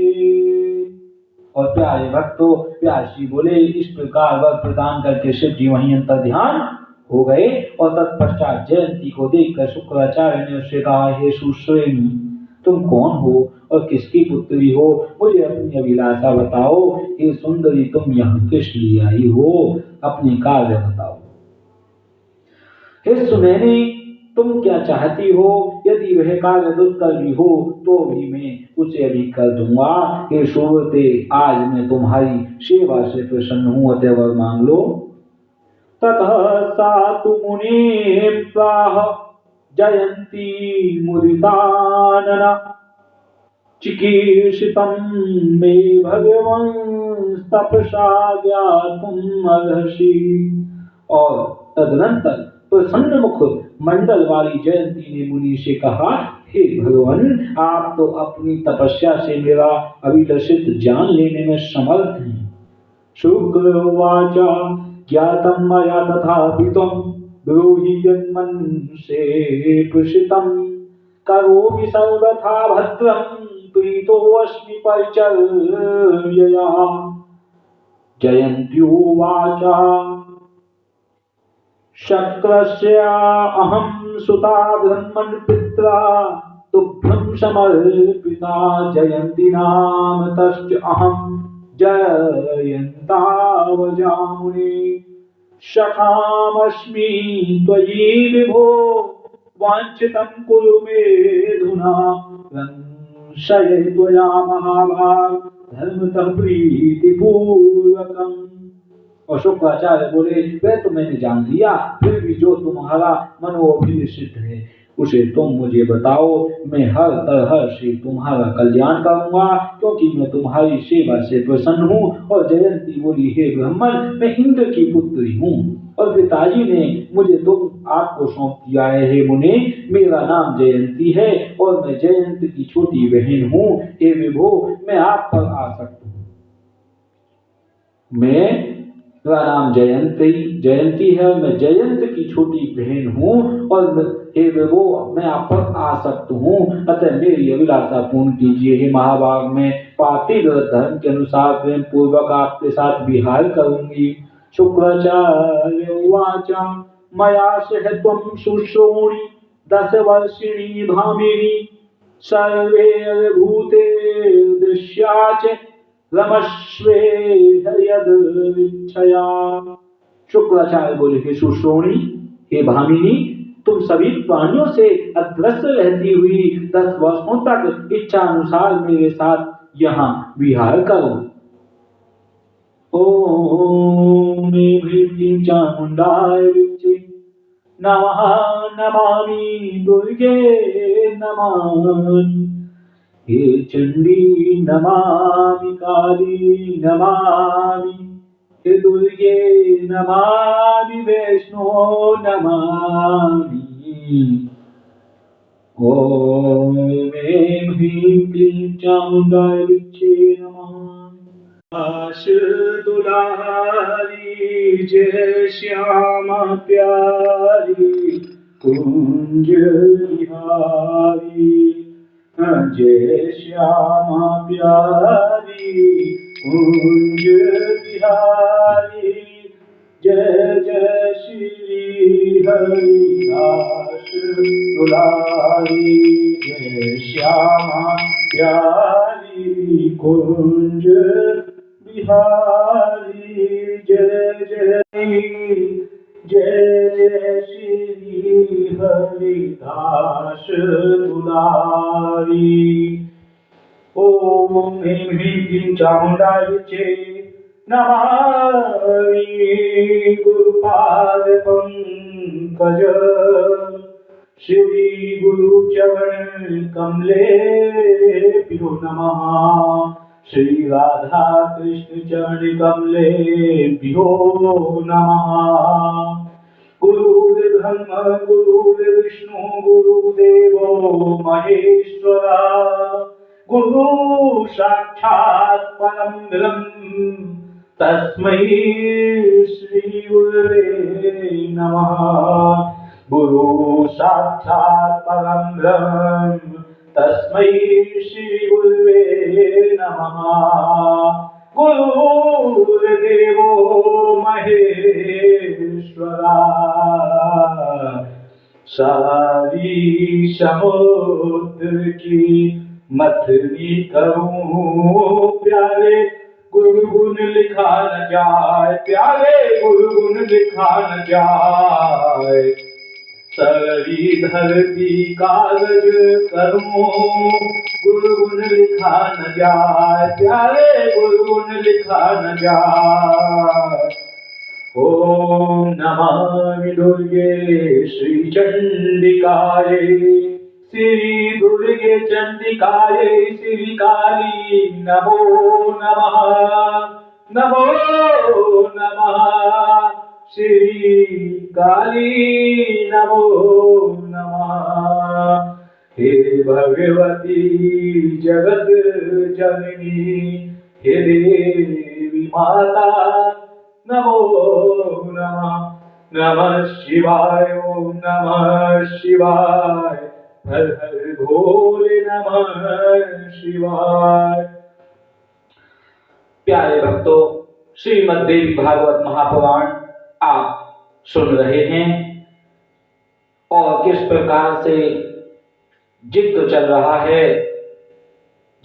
और प्यारे भक्तों व्यास जी बोले इस प्रकार वर प्रदान करके शिव जी वहीं अंतर ध्यान हो गए और तत्पश्चात जयंती को देखकर शुक्राचार्य ने उससे कहा हे सुश्रेणी तुम कौन हो और किसकी पुत्री हो, मुझे अपनी अभिलाषा बताओ। हे सुंदरी तुम यहाँ किस लिए आई हो, अपने कार्य बताओ। हे सुनैनी तुम क्या चाहती हो, यदि वह कार्य दुष्कर भी हो तो भी मैं उसे अभी कर दूंगा। हे सुव्रते आज मैं तुम्हारी सेवा से प्रसन्न हूँ, अतः वर मांग लो। ततः सा तु मुने प्राह जयंती मुदितानना चिकीर्षितं मे भगवन् तपसा ज्ञातुम् अर्हसि। और तदनंतर प्रसन्न मुख मंडल वाली जयंती ने मुनि से कहा हे भगवान आप तो अपनी तपस्या से मेरा अभिलषित जान लेने में समर्थ हैं। शुक्र उवाच ज्ञातं मया तथापि त्वं ब्रूहि यन्मनसे प्रसितं करोमि सर्वथा भद्रं प्रीतोऽस्मि परिचर्यया। जयन्ती उवाच शक्रस्य अहं सुता ब्रह्मन् पित्रा तुभ्यं समर्पिता जयन्ती नाम तस्य अहं जयन्ता वजामुनि। सखामस्मि त्वयि विभो वाञ्छितं कुरु मेऽधुना संशये त्वया महाभाग धर्मतः प्रीतिपूर्वकम्। और शुक्राचार्य बोले वह तो मैंने जान लिया, फिर भी जो तुम्हारा मनोभिलषित है उसे तुम मुझे बताओ। मैं हर तरह से तुम्हारा कल्याण करूंगा, क्योंकि मैं तुम्हारी सेवा से प्रसन्न हूँ। और जयंती बोली हे ब्राह्मण, मैं इंद्र की पुत्री हूँ और पिताजी ने मुझे तुम आपको सौंप दिया है। हे मुनि, मेरा नाम जयंती है और मैं जयंत की छोटी बहन हूँ। हे विभो, मैं आप पर आसक्त हूँ। मेरा नाम जयंती है, मैं जयंत की छोटी बहन हूँ और हे विभो, मैं आप पर आसक्त हूँ, अतः मेरी अभिलाषा पूर्ण कीजिए। हे महाभाग, मैं पार्थिव धर्म के अनुसार प्रेम पूर्वक आपके साथ विहार करूंगी। शुक्राचार्य उवाच मया सह त्वं शुश्रूषि 10 वर्षिणी भामिनी सर्वे भूते दृश्या च रमस्वे यदृच्छया। शुक्राचार्य बोले हे सुश्रोणी, हे भामिनी, तुम सभी प्राणियों से अदृश्य रहती हुई 10 वर्षों तक इच्छा अनुसार मेरे साथ यहाँ विहार करो। ओम ह्रीं चामुंडाय विच्चे नमः, नमामि दुर्गे नमामि। हे चंडी नमामि, काली नमामि, हे दुर्गे नमामि, वैष्णो नमामि। ओम ऐं ह्रीं क्लीं चामुंडाय विच्चे नमः। आश दुलारी जय श्यामा प्यारी कुंज बिहारी, जय श्यामा प्यारी कुंज बिहारी, जय जय श्री हरिदास दुलारी, जय श्यामा प्यारी कुंज बिहारी, जय जय जय जय श्री हरिदास दुलारी। ओम ऐं ह्रीं क्लीं चामुंडाय विच्चे नमामि गुरुपाद पंकज, श्री गुरु चरण कमलेभ्यो नमः, श्री राधा कृष्ण चरण कमलेभ्यो नमः। गुरुर् ब्रह्मा गुरुर्विष्णु गुरुदेवो महेश्वरा, गुरु साक्षात् परं ब्रह्म तस्मै श्री गुरवे नमः। गुरु साक्षात् परं ब्रह्म तस्मै श्री गुरवे नमः। गुरुर्देवो महेश्वरा, सारी समुद्र की मथनी करूं प्यारे, गुरु गुण लिखा न जाए, प्यारे गुरु गुण लिखा न जाए। सारी धरती कागज करूं, गुरु गुण लिखा न जाए, प्यारे गुरु गुण लिखा न जाए। ओम नमामि दुर्गे श्री चंडिकाय, श्री दुर्गे चंडिकाय, श्री काली नमो नमः, नमो नमः, श्री काली नमो नमः। हे भगवती जगत जननी, हे देवी माता नमो नमः। नमः शिवाय, ओम नमः शिवाय, हर हर भोले नमः शिवाय। प्यारे भक्तों, श्रीमद् देवी भागवत महापुराण आप सुन रहे हैं और किस प्रकार से जिक्र चल रहा है।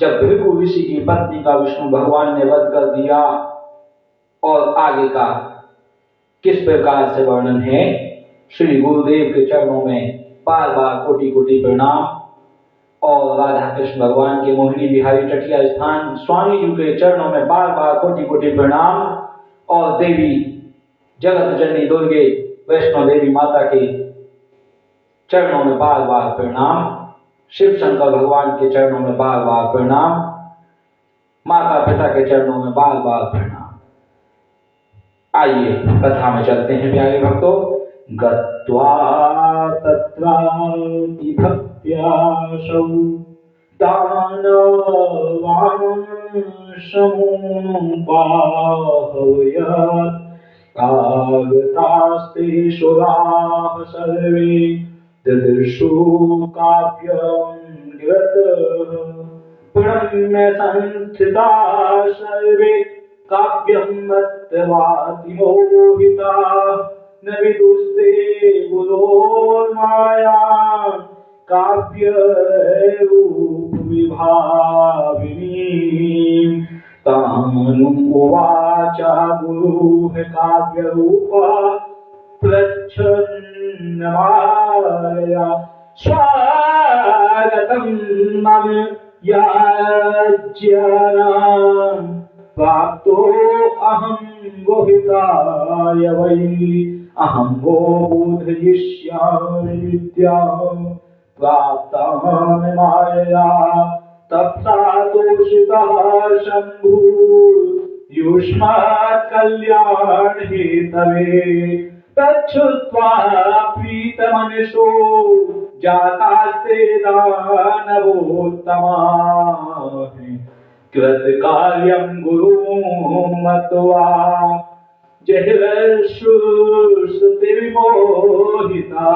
जब भृगु ऋषि की पत्नी का विष्णु भगवान ने वध कर दिया और आगे का किस प्रकार से वर्णन है। श्री गुरुदेव के चरणों में बार बार कोटि कोटि प्रणाम और राधा कृष्ण भगवान के मोहिनी बिहारी तटिया स्थान स्वामी जी के चरणों में बार बार कोटि कोटि प्रणाम और देवी जगत जननी दुर्गे वैष्णो देवी माता के चरणों में बार बार प्रणाम, शिव शंकर भगवान के चरणों में बार बार प्रणाम, माता पिता के चरणों में बार बार प्रणाम। आइए कथा में चलते हैं प्यारे भक्तों। गत्वा तत्रापि भक्त्याशौ दानवांशमुपाहवयत् आगतास्ते सुराः सर्वे ददृशु काव्यं गिरतः प्रणम्य संस्थिता सर्वे काव्यं मत्वातिमोहिता न विदुस्ते गुरोर्माया काव्यरूपविभाविनीं तानुमुवाच गुरुः काव्यरूपा प्रच्छन्नमाया स्वागतं मम याज्ञानां प्राप्तो अहं गोहिताय वै अहं गो बोधयिष्यामि विद्यां प्राप्तां मायया तप्तातोषितः शम्भुर्युष्मात् कल्याणहेतवे तच्छ्रुत्वा प्रीतमनसो जातास्ते दानवोत्तमाः कृतकार्यं गुरुं मत्वा जहिरश्रुस्ते विमोहिता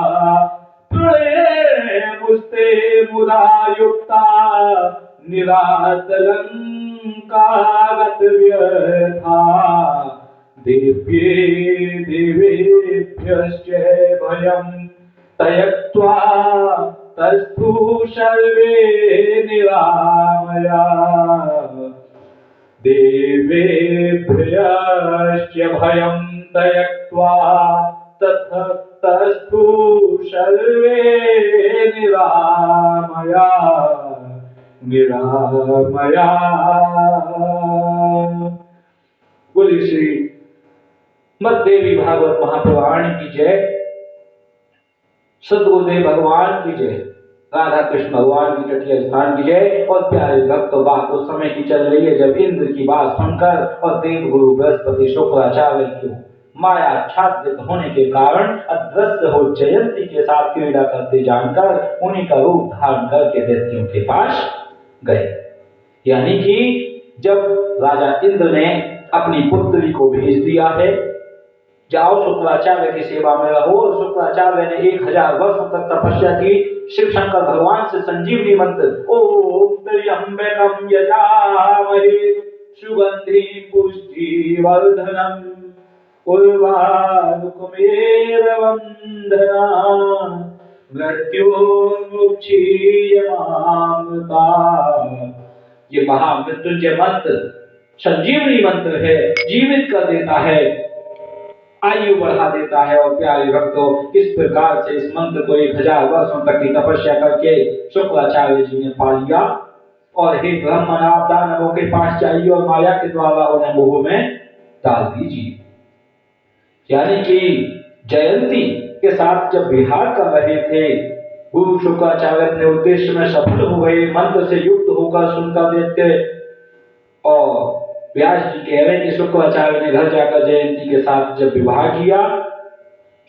प्रेमुस्ते मुदा युक्ता निरातलङ्कागतव्यथा देवेभ्यश्च भयं त्यक्त्वा तस्थु सर्वे निरामया देवेभ्यश्च भयं त्यक्त्वा तस्थु सर्वे निरामया निरामया। बोलिए श्री मद्देवी भागवत महापुराण की जय, सद्गुरुदेव भगवान की जय, राधा कृष्ण भगवान की तटीय स्थान की जय। और प्यारे भक्तों, बात उस समय की चल रही है जब इंद्र की बात सुनकर और देवगुरु बृहस्पति शुक्राचार्य की माया आच्छादित होने के कारण अदृश्य हो जयंती के साथ क्रीड़ा करते जानकर उन्हीं का रूप धारण करके दैत्यों के पास गए। यानी कि जब राजा इंद्र ने अपनी पुत्री को भेज दिया है, जाओ शुक्राचार्य की सेवा में रहो, और शुक्राचार्य ने 1000 वर्षों तक तपस्या की, शिव शंकर भगवान से संजीवनी मंत्र ओम त्र्यंबकं यजामहे सुगंधिं पुष्टिवर्धनम् उर्वारुकमेव वन्दनान् मृत्योर्मुक्षीयमामृता। ये महामृत्युंजय मंत्र संजीवनी मंत्र है, जीवित कर देता है, आयु बढ़ा देता है। और प्यारे भक्तों, किस प्रकार से इस मंत्र को 1000 वर्षों तक की तपस्या करके शुक्राचार्य जी ने पा लिया। और हे ब्रह्मन, आप दानवों के पास जाइए और माया के द्वारा उन्हें मोह में डाल दीजिए। यानी कि जयंती के साथ जब विहार कर रहे थे, गुरु शुक्राचार्य अपने उद्देश्य में सफल हो गए, मंत्र से युक्त होकर सुनकर देते। और व्यास जी कह रहे हैं कि शुक्राचार्य ने घर जाकर जयंती के साथ जब विवाह किया,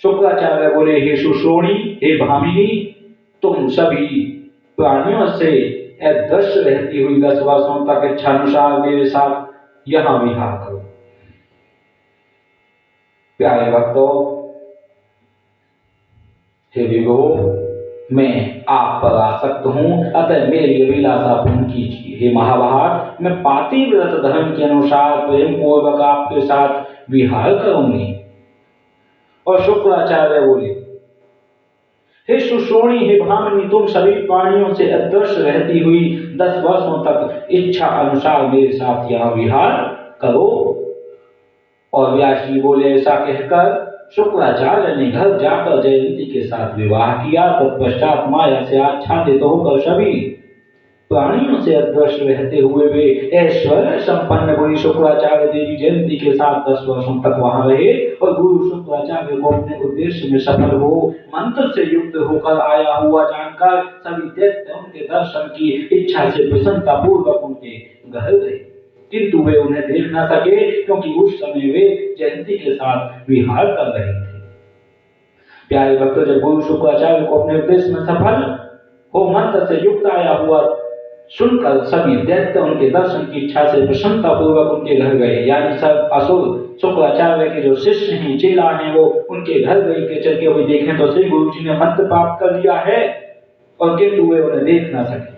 शुक्राचार्य बोले, हे सुषोणी, हे भामिनी, तुम सभी प्राणियों से अदृश्य रहती हुई 10 वर्षों तक इच्छानुसार मेरे साथ यहां विहार करो। प्यारे भक्तों, हे विभो, मैं आप पर आसक्त हूं, अतः मेरी अभिलाषा पूर्ण कीजिए। हे महाभाग, मैं पातिव्रत धर्म के अनुसार प्रेम पूर्वक आपके साथ विहार करूंगी। और शुक्राचार्य बोले, हे सुषोणी, हे भामिनी, तुम सभी प्राणियों से अदृश्य रहती हुई 10 वर्षों तक इच्छा अनुसार मेरे साथ यहाँ विहार करो। और व्यास जी बोले, ऐसा कहकर शुक्राचार्य ने घर जाकर जयंती के साथ विवाह किया। तत्पश्चात माया से आच्छादित होकर सभी प्राणियों से अदृश्य रहते हुए वे ऐश्वर्य संपन्न गुरु शुक्राचार्य देवी जयंती के साथ 10 वर्षों तक वहां रहे और गुरु शुक्राचार्य को अपने उद्देश्य में सफल हो मंत्र से युक्त होकर आया हुआ जानकर सभी दैत्य उनके दर्शन की इच्छा से प्रसन्नता पूर्वक उनके घर गए, किंतु वे उन्हें देख न सके क्योंकि उस समय वे जयंती के साथ विहार कर रहे थे। प्यारे भक्तों, जब गुरु शुक्राचार्य को अपने उद्देश्य में सफल हो मंत्र से युक्त आया हुआ सुनकर सभी दैत्य उनके दर्शन की इच्छा से प्रसन्नता पूर्वक उनके घर गए, यानी सब असुर शुक्राचार्य के जो शिष्य हैं, चेला हैं, वो उनके घर गए के चल के वे देखें तो श्री गुरु जी ने मंत्र प्राप्त कर लिया है और किंतु वे उन्हें देख ना सके।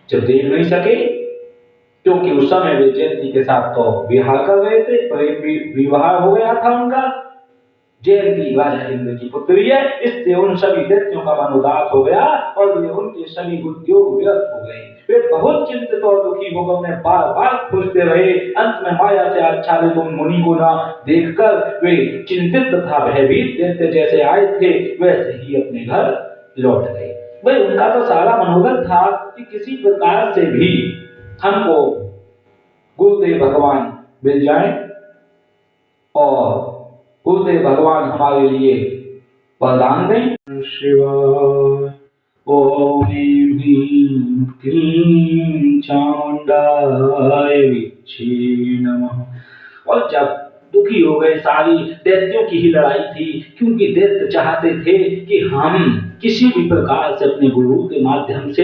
जब देख नहीं सके क्योंकि उस समय वे जयंती के साथ तो विवाह कर रहे थे, प्रेम विवाह हो गया था उनका। जयंती राजा इंद्र की पुत्री है, इससे उन सभी दैत्यों का मन उदास हो गया और वे उनके सभी उद्योग व्यर्थ हो गए। वे बहुत चिंतित और दुखी होकर उन्हें बार बार खोजते रहे। अंत में माया से आच्छादित उन मुनि को न देखकर वे चिंतित तथा भयभीत दैत्य जैसे आए थे वैसे ही अपने घर लौट गए। भाई उनका तो सारा मनोरथ था कि किसी प्रकार से भी हमको गुरुदेव भगवान मिल जाए और गुरुदेव भगवान हमारे लिए वरदान दें। शिवाय ओम ह्रीं क्लीं चामुंडाय विच्छे नमः। और जब दुखी हो गए, सारी दैत्यों की ही लड़ाई थी, क्योंकि दैत्य चाहते थे कि हम किसी भी प्रकार से अपने गुरु के माध्यम से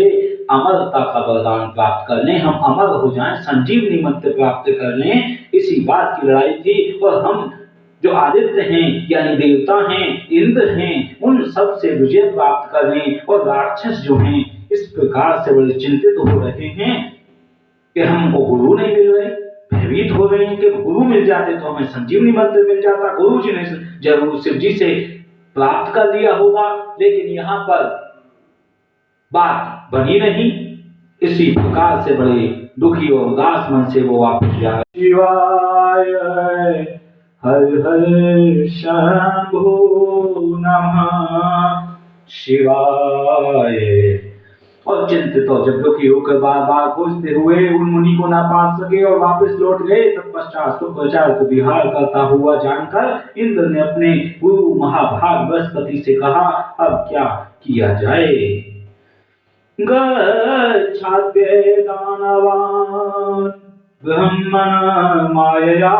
अमरता का वरदान प्राप्त कर लें, हम अमर हो जाएं, संजीवनी मंत्र प्राप्त कर लें, इसी बात की लड़ाई थी। और हम जो आदित्य हैं यानी देवता हैं, इंद्र हैं, उन सब से विजय प्राप्त करने और राक्षस जो हैं इस प्रकार से बड़े चिंतित हो रहे हैं कि हमको गुरु नहीं मिल रहे, भयभीत हो रहे हैं कि गुरु मिल जाते तो हमें संजीवनी मंत्र मिल जाता, गुरु जी ने जरूर शिव जी से प्राप्त कर लिया होगा, लेकिन यहाँ पर बात बनी नहीं। इसी प्रकार से बड़े दुखी और उदास मन से वो वापस जा रहे। शिवाय हर हर शंभो नमः शिवाय। और चिंतित और जब दुखी होकर बार बार खोजते हुए उन मुनि को ना पा सके और वापस लौट गए, तत्पश्चात शुक्राचार्य को विहार करता हुआ जानकर इंद्र ने अपने गुरु महाभाग बृहस्पति से कहा, अब क्या किया जाए। गच्छाद्य दानवान् ब्रह्मण मायया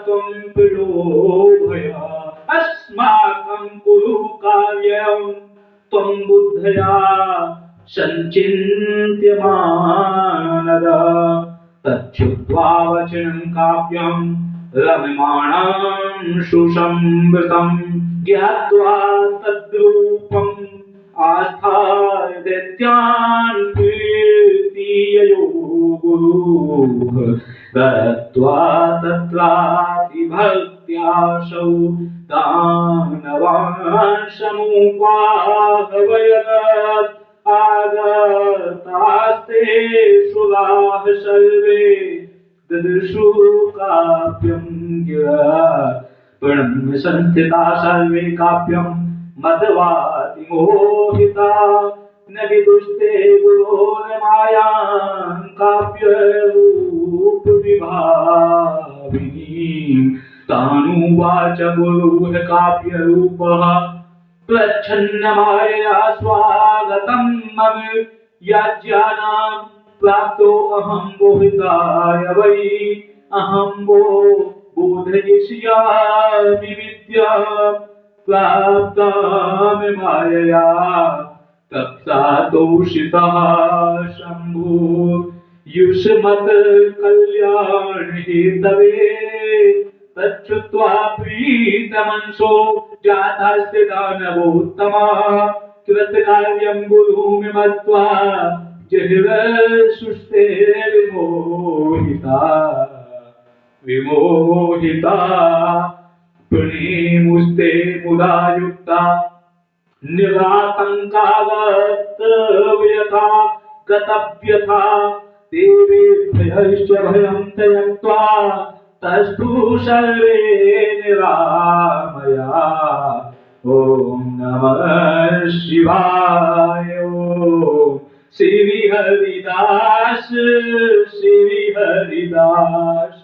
त्वं प्रलोभया अस्माकं कुरु कार्यं त्वं बुद्धया संचिन्त्य मानद। तच्छ्रुत्वा वचनं काव्यं रम्यमाणं सुसंवृतं ज्ञात्वा तद्रूपम् आस्थाय दैत्यान् कीर्तययो गुरुः। गत्वा तत्रापि भक्त्यासौ दानवान् समुपाहवयत्। आगतास्ते सुराः सर्वे ददृशु काव्यं गिरा। प्रणम्य संस्थिता सर्वे काव्यं मदवातिमोहिता। न विदुस्ते गुरोर्मायां काव्यरूप विभाविनीं। तानुवाच गुरुः काव्यरूपः प्रच्छन्न मायया स्वागतं मम। याज्ञानां प्राप्तो अहं मोहिताय वै। अहं वो बोधयिष्यामि विद्यां प्राप्तां मायया। तप्सा तोषितः शम्भो युष्मत् कल्याण हेतवे। तच्छ्रुत्वा प्रीतमनसो जातास्ते दानवोत्तमः। कृतकार्यं गुरुं मत्वा जहिरसुस्ते विमोहिता। प्रणेमुस्ते मुदा युक्ता निरातङ्कावत्रव्यथा गतव्यथा। देवेभ्यश्च भयं त्यक्त्वा तस्थु सर्वे निरामया। ॐ नमः शिवाय। ॐ श्री हरिदास श्री हरिदास,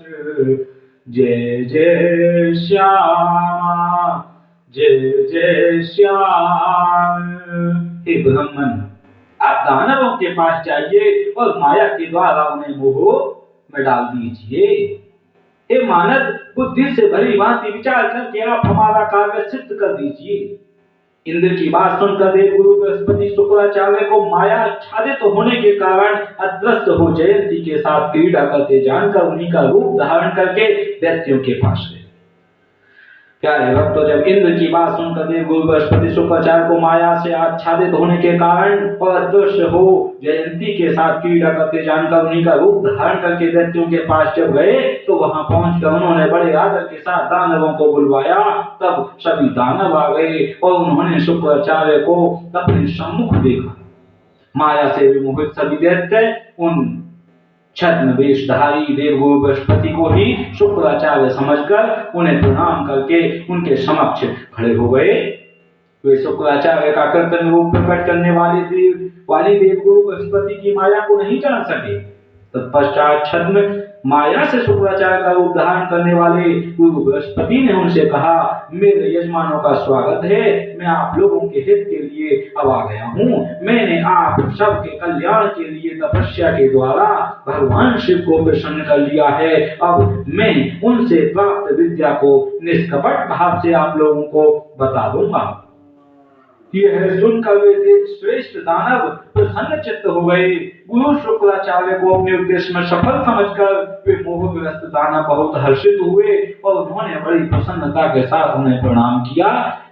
जय जय श्यामा जय जय श्याम। हे ब्राह्मण, आप दानवों के पास जाइए और माया के द्वारा उन्हें मोह में डाल दीजिए। हे मानव, बुद्धि से भली भांति विचार करके आप हमारा कार्य सिद्ध कर दीजिए। इंद्र की बात सुनकर देवगुरु बृहस्पति शुक्राचार्य को माया आच्छादित होने के कारण अदृश्य हो जयंती के साथ क्रीड़ा करते जानकर उन्हीं का रूप धारण करके दैत्यों के पास गए। प्यारे भक्तों, जब इंद्र की बात सुनकर देवगुरु बृहस्पति शुक्राचार्य को माया से आच्छादित होने के कारण और अदृश्य हो जयंती के साथ क्रीड़ा करते जानकर उन्हीं का रूप धारण करके दैत्यों के पास जब गए, तो वहां पहुंचकर उन्होंने बड़े आदर के साथ दानवों को बुलवाया। तब सभी दानव आ गए और उन्होंने शुक्राचार्य को अपने सम्मुख देखा। माया से विमोहित सभी दैत्य उन छद्म वेशधारी देवगुरु बृहस्पति को ही शुक्राचार्य समझकर उन्हें प्रणाम करके उनके समक्ष खड़े हो गए। वे शुक्राचार्य का कर्तव्य रूप प्रकट करने वाले देवगुरु बृहस्पति की माया को नहीं जान सके। तत्पश्चात छद्म माया से शुक्राचार्य का रूप धारण करने वाले गुरु बृहस्पति ने उनसे कहा, मेरे यजमानों का स्वागत है, मैं आप लोगों के हित के लिए अब आ गया हूँ। मैंने आप सबके कल्याण के लिए तपस्या के द्वारा भगवान शिव को प्रसन्न कर लिया है। अब मैं उनसे प्राप्त विद्या को निष्कपट भाव से आप लोगों को बता दूंगा। यह सुनकर वे श्रेष्ठ दानव प्रसन्न चित्त हो गए। गुरु शुक्राचार्य को अपने उद्देश्य में सफल समझकर वे मोहग्रस्त दानव बहुत हर्षित हुए और उन्होंने बड़ी प्रसन्नता के साथ उन्हें प्रणाम किया।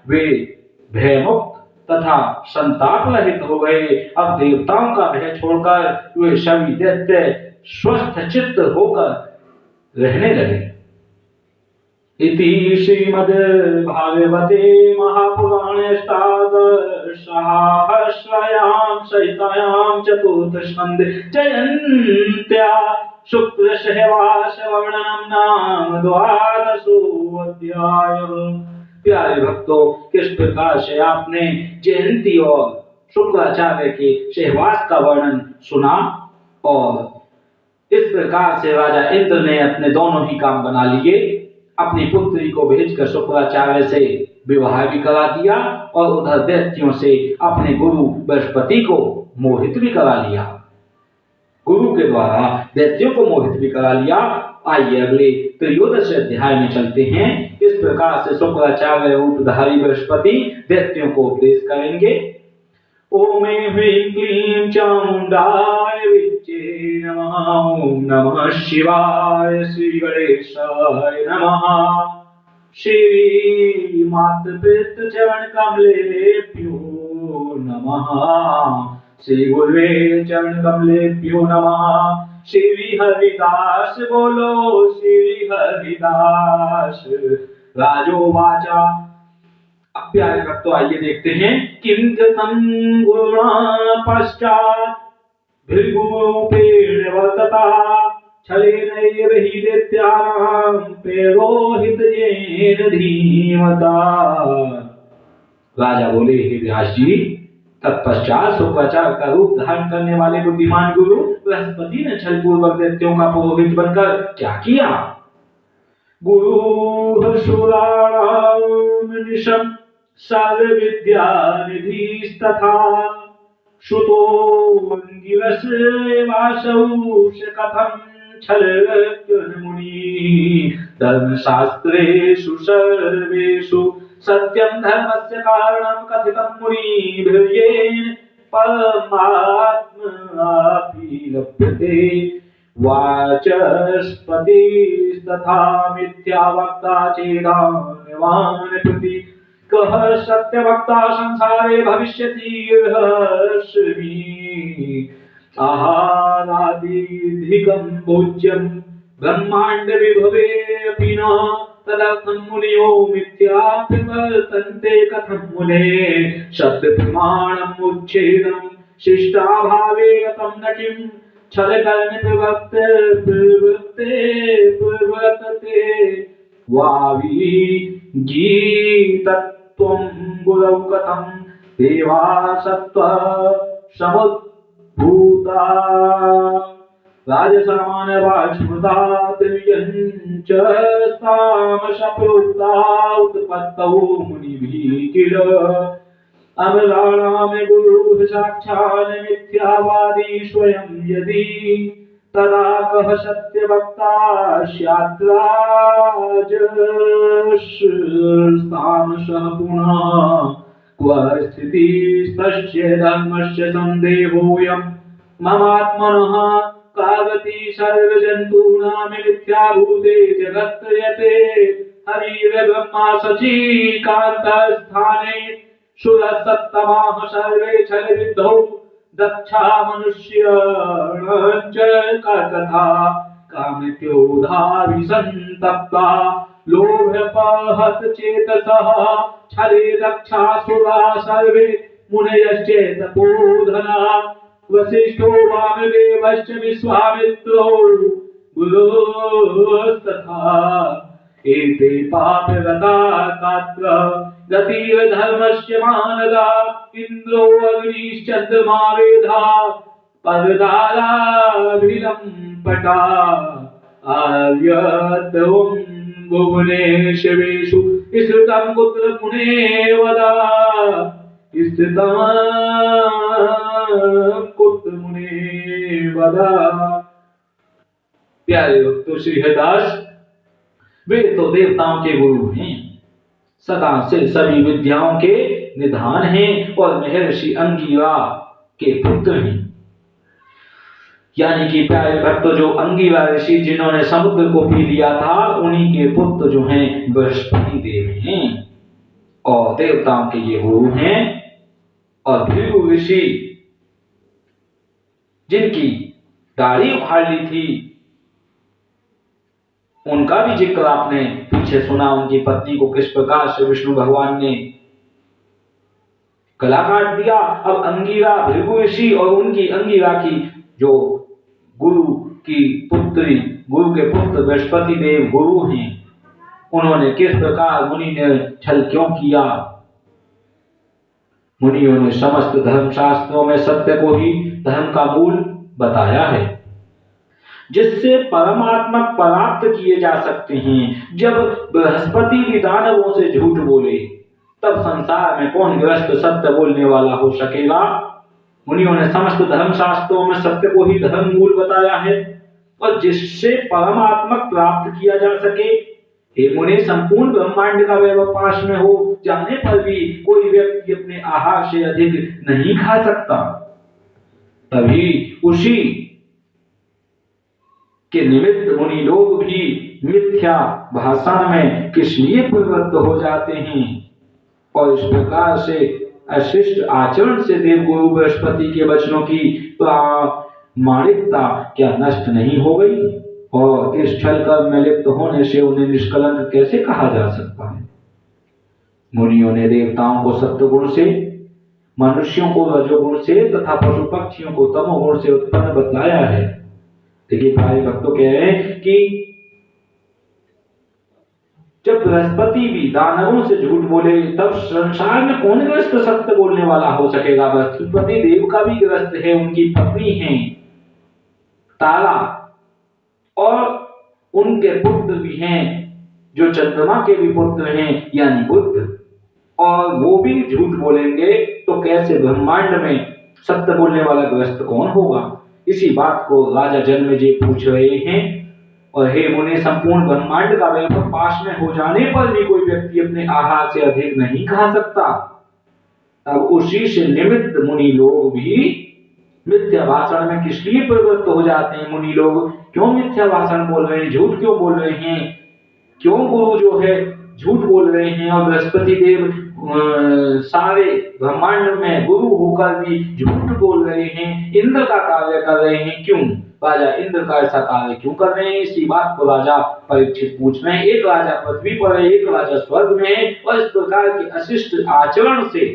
वे भयमुक्त तथा संताप रहित हो गए। अब देवताओं का भय छोड़कर वे सभी दैत्य स्वस्थ चित्त होकर रहने लगे। इति श्रीमद् भागवते महापुराणे अष्टादशसहस्रायां सहितायां चतुर्थस्कन्धे जयन्त्या शुक्लशैवास्य वर्णनं नाम द्वादशोऽध्यायः। प्यारे भक्तों, किस प्रकार से आपने जयंती और शुक्राचार्य के सहवास का वर्णन सुना और इस प्रकार से राजा इंद्र ने अपने दोनों ही काम बना लिए। अपनी पुत्री को भेजकर शुक्राचार्य से विवाह भी करा दिया और उधर दैत्यों से अपने गुरु बृहस्पति को मोहित भी करा लिया। गुरु के द्वारा दैत्यों को मोहित भी करा लिया। आइए अगले त्रयोदश अध्याय में चलते हैं। इस प्रकार से शुक्राचार्य रूपधारी बृहस्पति दैत्यों को उपदेश करेंगे। ओम ह्रीं क्लीं चामुंडाय विद्ये नमः। ओम नमः शिवाय श्री गणेशाय नमः। श्री मातृपितृ चरण कमलेभ्यो नमः। श्री गुरुवे चरण कमलेभ्यो नमः। श्री हरिदास बोलो श्री हरिदास। राजोवाचा। प्यारे भक्तों, आइए देखते हैं। किं कृतं गुरुणा पश्चात् भृगुरूपेण वर्तता छलेनैव हि दैत्यानां प्रेरोहितेन धीमता। राजा बोले, हे व्यास जी, तत्पश्चात शुक्राचार्य का रूप धारण करने वाले बुद्धिमान गुरु बृहस्पति ने छलपूर्वक दैत्यों का पुरोहित बनकर क्या किया। गुरु सुराणाम निशम सर्व विद्या निधिस्तथा श्रुतो अंगिरस वासौ कथं छलयन् मुनि धर्मशास्त्रेषु सर्वेषु सत्यं धर्मस्य कारणं कथितं मुनिभिर्येन परमात्मापि लभ्यते। वाचस्पतिस्तथा मिथ्यावक्ता चेदान्यवान् प्रति कः सत्यवक्ता संसारे भविष्यति हर्षिणी। आहारादिधिकं भोज्यं ब्रह्मांड विभवे अपि न तदर्थं मुनयो मिथ्या प्रवर्तन्ते कथं मुने। शब्द प्रमाणम् उच्छेदं शिष्टाभावे गतं न किं छलकर्म प्रवर्तते वावी गीतत्वं गुरौ कथं देवा सत्त्व समुद् भूता राजसमानवास्मृता त्रियञ्च तामसप्रोक्ता उत्पत्तौ मुनिभिः किल अमराणां गुरुः साक्षात् मिथ्यावादी स्वयं यदि तदा कः सत्यवक्ता स्याद्राजस्तामसः पुनः क्व स्थितिस्तस्य धर्मस्य सन्देहोऽयं ममात्मनः कागति सर्वजन्तूनां मिथ्याभूते जगत्त्रयते हरिर्ब्रह्मा सचीकान्तस्थाने सुरसत्तमाः सर्वे छलविद्धौ दक्षा मनुष्याणाञ्च कथा कामक्रोधाभिसन्तप्ता लोभपहत चेतसः छले दक्षासुरा सर्वे मुनयश्चेतपोधना वसिष्ठो वामदेवश्च विश्वामित्रो गुरुस्तथा एते पापगता तत्र गतिर् धर्मस्य मानदा इन्द्रो अग्निश्चन्द्रमा वेधा पर्दाराभिलम्पटा आर्यत्वं भुवने शिवेषु स्थितं कुत्र पुणे वदा स्थितं कुत्र मुने वदा। प्यारे भक्तों, श्री हरिदास वे तो देवताओं के गुरु हैं, सदा से सभी विद्याओं के निधान हैं और महर्षि अंगिरा के पुत्र हैं। यानी कि प्यारे भक्तों, जो अंगिरा ऋषि जिन्होंने समुद्र को पी लिया था, उन्हीं के पुत्र जो हैं बृहस्पति देव हैं और देवताओं के ये गुरु हैं। और भृगु ऋषि जिनकी दाढ़ी उखाड़ ली थी, उनका भी जिक्र आपने पीछे सुना। उनकी पत्नी को किस प्रकार से विष्णु भगवान ने गला काट दिया। अब अंगिरा भृगु ऋषि और उनकी अंगिरा की जो गुरु के पुत्र बृहस्पति देव गुरु हैं, उन्होंने किस प्रकार मुनि ने छल क्यों किया। मुनियों ने समस्त धर्म शास्त्रों में सत्य को ही धर्म का मूल बताया है, जिससे परमात्मा प्राप्त किए जा सकते हैं। जब बृहस्पति भी दानवों से झूठ बोले, तब संसार में कौन ग्रस्त सत्य बोलने वाला हो सकेगा। मुनियों ने समस्त धर्म शास्त्रों में सत्य को ही धर्म मूल बताया है, और जिससे परमात्मा प्राप्त किया जा सके। हे मुनि, संपूर्ण ब्रह्मांड का वैभव पास में हो जाने पर भी कोई व्यक्ति अपने आहार से अधिक नहीं खा सकता। तभी उसी के निमित्त मुनि लोग भी मिथ्या भाषण में किस लिए प्रवृत्त हो जाते हैं, और इस प्रकार से अशिष्ट आचरण से देवगुरु बृहस्पति के वचनों की प्रामाणिकता क्या नष्ट नहीं हो गई, और इस छल कर्म में लिप्त होने से उन्हें निष्कलंक कैसे कहा जा सकता है। मुनियों ने देवताओं को सत्वगुण से, मनुष्यों को रजोगुण से तथा पशु पक्षियों को तमोगुण से उत्पन्न बतलाया है। देखिए भाई भक्तों, कह रहे हैं कि जब बृहस्पति भी दानवों से झूठ बोले, तब संसार में कौन ग्रस्त सत्य बोलने वाला हो सकेगा। बृहस्पति देव का भी ग्रस्त है, उनकी पत्नी है तारा, और उनके पुत्र भी हैं जो चंद्रमा के भी पुत्र हैं, यानी बुध। और वो भी झूठ बोलेंगे तो कैसे ब्रह्मांड में सत्य बोलने वाला ग्रस्त कौन होगा। इसी बात को राजा जन्मेजय पूछ रहे हैं। और हे मुने, संपूर्ण ब्रह्मांड का वैभव पास में हो जाने पर भी कोई व्यक्ति अपने आहार से अधिक नहीं खा सकता। तब उसी से निमित्त मुनि लोग भी मिथ्या भाषण में किस लिए प्रवृत्त हो जाते हैं। मुनि लोग क्यों मिथ्या भाषण बोल रहे हैं, झूठ क्यों बोल रहे हैं, क्यों गुरु जो है झूठ बोल रहे हैं। और बृहस्पति देव सारे ब्रह्मांड में गुरु होकर भी झूठ बोल रहे हैं, इंद्र का कार्य कर रहे हैं। क्यों राजा इंद्र का ऐसा कार्य क्यों कर रहे हैं, इसी बात को राजा परीक्षित पूछ रहे हैं। एक राजा पृथ्वी पर है, एक राजा स्वर्ग में है, और इस प्रकार के अशिष्ट आचरण से,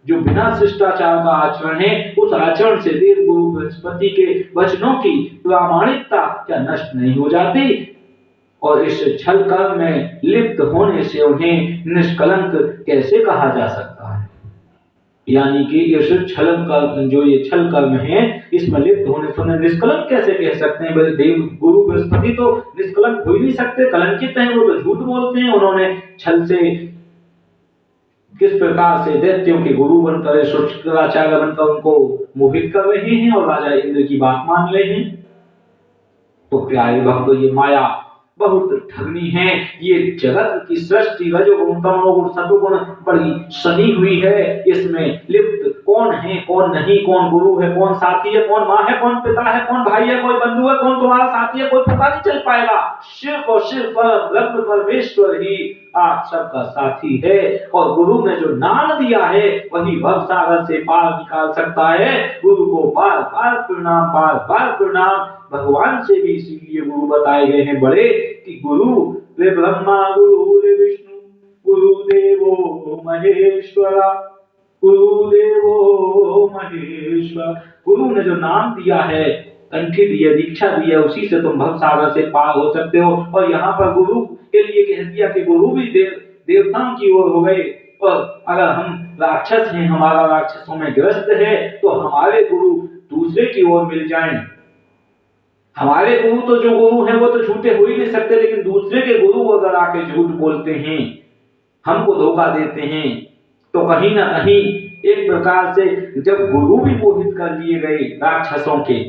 जो बिना शिष्टाचार का आचरण है, उस आचरण से देव गुरु बृहस्पति के वचनों की प्रामाणिकता क्या नष्ट नहीं हो जाती। और इस छल कर्म में लिप्त होने से उन्हें निष्कलंक कैसे कहा जा सकता है। यानी कि इस छल कर्म, जो ये छल कर्म है, इसमें लिप्त होने से उन्हें निष्कलंक कैसे कह सकते हैं? देव गुरु बृहस्पति तो निष्कलंक हो ही नहीं सकते, कलंकित हैं, वो तो झूठ बोलते हैं। उन्होंने छल से किस प्रकार से दैत्यों के गुरु बनकर, शुक्राचार्य बनकर उनको मोहित कर रहे हैं और राजा इंद्र की बात मान रहे हैं। तो प्यारे भक्तों, ये माया बहुत ठगनी है। ये जगत की सृष्टि रजोगुण तमोगुण सतोगुण बड़ी सनी हुई है। इसमें लिप्त कौन है कौन नहीं, कौन गुरु है कौन साथी है, कौन माँ है कौन पिता है, कौन भाई है कोई बंधु है, कौन तुम्हारा साथी है, कोई पता नहीं चल पाएगा। सिर्फ और सिर्फ ब्रह्म परमेश्वर ही आप सबका साथी है। और गुरु ने जो नाम दिया है वही भव सागर से पार निकाल सकता है। गुरु को बार बार प्रणाम, बार बार प्रणाम। भगवान से भी इसीलिए गुरु बताए गए हैं बड़े, कि गुरु रे ब्रह्मा गुरु रे विष्णु गुरुदेवो महेश्वरा, गुरुदेवो महेश्वर। गुरु ने जो नाम दिया है, कंठी दी है, दीक्षा दी है, उसी से तुम भव सागर से पार हो सकते हो। और यहाँ पर गुरु के लिए कह दिया कि गुरु भी देवताओं की ओर हो गए। और अगर हम राक्षस हैं, हमारा राक्षसों में ग्रस्त है, तो हमारे गुरु दूसरे की ओर मिल जाएं। हमारे गुरु तो जो गुरु हैं वो तो झूठे हो ही नहीं सकते, लेकिन दूसरे के गुरु अगर आके झूठ बोलते हैं, हमको धोखा देते हैं, तो कहीं ना कहीं एक प्रकार से जब गुरु भी मोहित कर लिए गए राक्षसों के,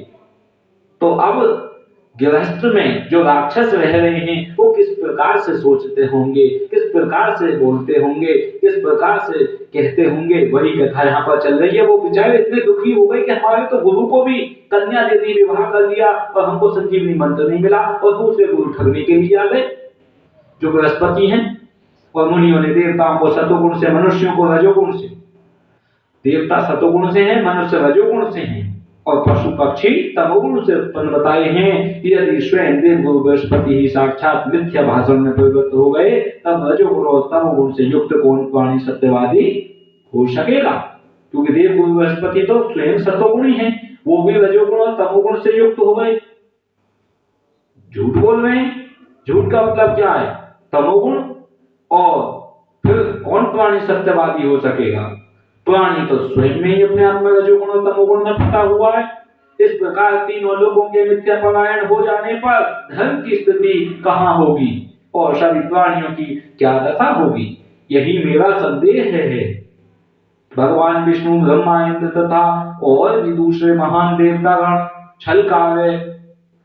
तो अब गृहस्थ में जो राक्षस रह रहे हैं वो किस प्रकार से सोचते होंगे, किस प्रकार से बोलते होंगे, किस प्रकार से कहते होंगे। वही कथा यहाँ पर चल रही है। वो बेचारे इतने दुखी हो गए कि हमारे तो गुरु को भी कन्या दे दी, विवाह कर दिया, और हमको संजीवनी मंत्र नहीं मिला, और दूसरे गुरु ठगने के लिए आ गए जो बृहस्पति हैं। और मुनियों ने देवताओं को सतोगुण से, मनुष्यों को रजोगुण से, देवता सतोगुण से हैं, मनुष्य रजोगुण से हैं, और पशु पक्षी तमोगुण से उत्पन्न बताए हैं। यदि स्वयं देव गुरु बृहस्पति ही साक्षात मिथ्या भाषण में परिवर्तित हो गए, तब रजोगुण और तमोगुण से युक्त कौन प्राणी सत्यवादी हो सकेगा? क्योंकि देव गुरु बृहस्पति तो स्वयं सतोगुणी है, वो भी रजोगुण और तमोगुण से युक्त हो गए, झूठ बोल रहे हैं। झूठ का मतलब क्या है? तमोगुण। और फिर कौन प्राणी सत्यवादी हो सकेगा? प्राणी तो स्वयं में ही अपने आप में रजोगुण और तमोगुण में फंसा हुआ है। इस प्रकार तीनों लोगों के मिथ्या पलायन हो जाने पर धर्म की स्थिति कहां होगी और सभी प्राणियों की क्या दशा होगी? यही मेरा संदेह है। भगवान विष्णु, ब्रह्मा, इंद्र तथा और भी दूसरे महान देवतागण छल कार्य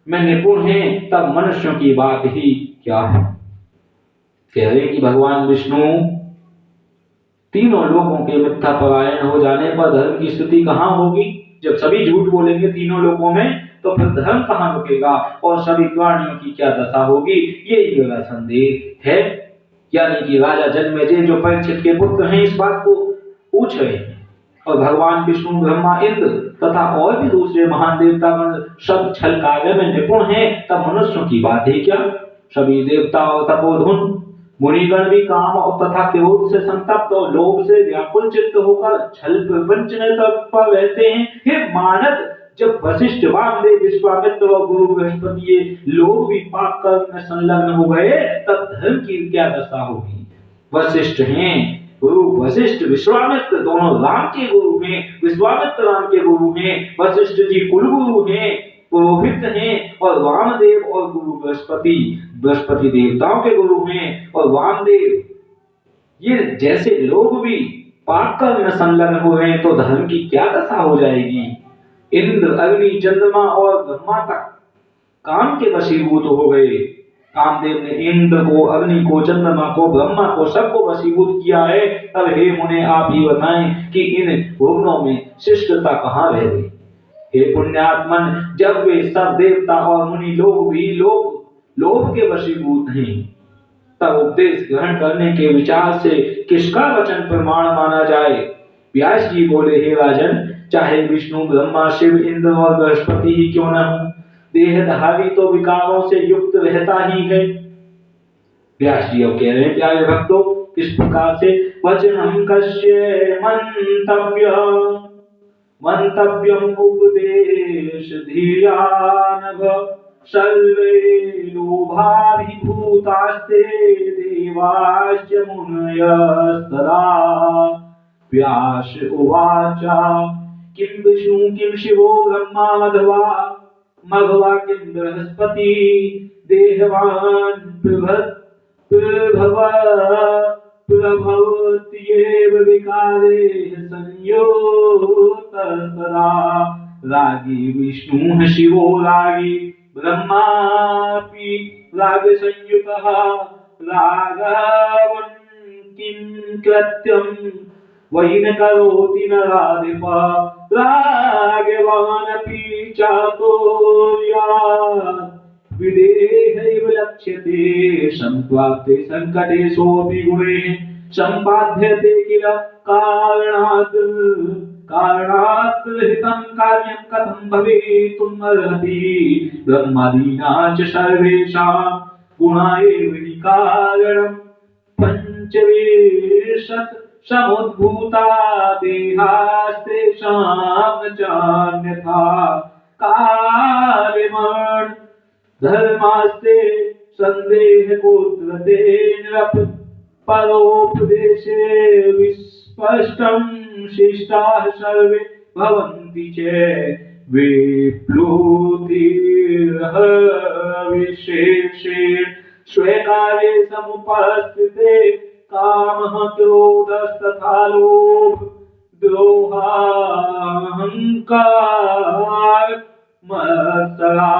में निपुण हैं, तब मनुष्यों की बात ही क्या है? कह रहे कि भगवान विष्णु तीनों लोगों के मिथ्या पलायन हो जाने पर धर्म की स्थिति कहां होगी? जब सभी झूठ बोलेंगे तीनों लोगों में, तो फिर धर्म कहां रुकेगा और सभी प्राणियों की क्या दशा होगी? यही मेरा संदेह है। यानी कि राजा जन्मेजय जो परीक्षित के पुत्र हैं, इस बात को पूछ रहे हैं। और भगवान विष्णु, ब्रह्मा, इंद्र तथा और भी दूसरे महान देवतागण सब छल कार्य में निपुण हैं, तब मनुष्यों की बात ही क्या? सभी देवता और तपोधन मुनिगण भी काम और तथा क्रोध से संतप्त और लोभ से व्याकुल चित्त होकर छल प्रपंच में तत्पर रहते हैं। हे मानद, जब वशिष्ठ, वामदेव, विश्वामित्र और गुरु बृहस्पति ये लोग भी पाप कर्म में संलग्न हो गए, तब धर्म की क्या दशा होगी? वशिष्ठ हैं गुरु, वशिष्ठ विश्वामित्र दोनों राम के गुरु हैं। विश्वामित्र राम के गुरु हैं, वशिष्ठ जी कुल गुरु हैं, पुरोहित हैं। और वामदेव और गुरु बृहस्पति, बृहस्पति देवताओं के गुरु हैं और वामदेव, ये जैसे लोग भी पाप कर्म में संलग्न हो रहे हैं, तो धर्म की क्या दशा हो जाएगी? इंद्र, अग्नि, चंद्रमा और ब्रह्मा तक काम के वशीभूत हो गए। कामदेव ने इंद्र को, अग्नि को, चंद्रमा को, ब्रह्मा को, सबको वशीभूत किया है। तब हे मुने, आप ही बताएं कि इन भुवनों में शिष्टता कहाँ रह गई? हे पुण्यात्मन, जब वे सब देवता और मुनि लोग भी लोभ के वशीभूत हैं, तब उपदेश ग्रहण करने के विचार से किसका वचन प्रमाण माना जाए? व्यास जी बोले, हे राजन, चाहे विष्णु, ब्रह्मा, शिव, इंद्र और बृहस्पति ही क्यों न हो, देहधारी तो विकारों से युक्त रहता ही है। व्यास जी अब कह रहे हैं प्यारे भक्तों, किस प्रकार से? वचनम कस्य मंतव्यम उपदेश धियानघ, सर्वे लोभाभिभूतास्ते देवाश्च मुनयस्तदा, व्यास उवाच किं विष्णु किं शिवो ब्रह्मा मघवा किं बृहस्पति देहवान् प्रभवत्येव विकारे संयोतस्तदा रागी विष्णुः शिवो रागी ब्रह्मापि रागसंयुतः रागावन् किं कृत्यं वै न करोति नराधिप रागवानपि चातुर्यात् विदेहैव लक्ष्यते संप्राप्ते संकटे सोऽपि गुणैः सम्पाद्यते किल कारणात् हितं कार्यं कथं भवितुम् अर्हति ब्रह्मादीना च सर्वेषां गुणा एव हि कारणम् पंचविंशत् समुद्भूता देहास्तेषां न चान्यथा कार्यमण् धर्मास्ते संदेह कुत्रते नृप परोपदेशे विस्पष्टं शिष्टाः सर्वे भवन्ति च विप्लुतिर्विशेषेण स्वेकार्ये समुपस्थिते कामः क्रोधस्तथा लोभ द्रोहाहंकार मत्सरा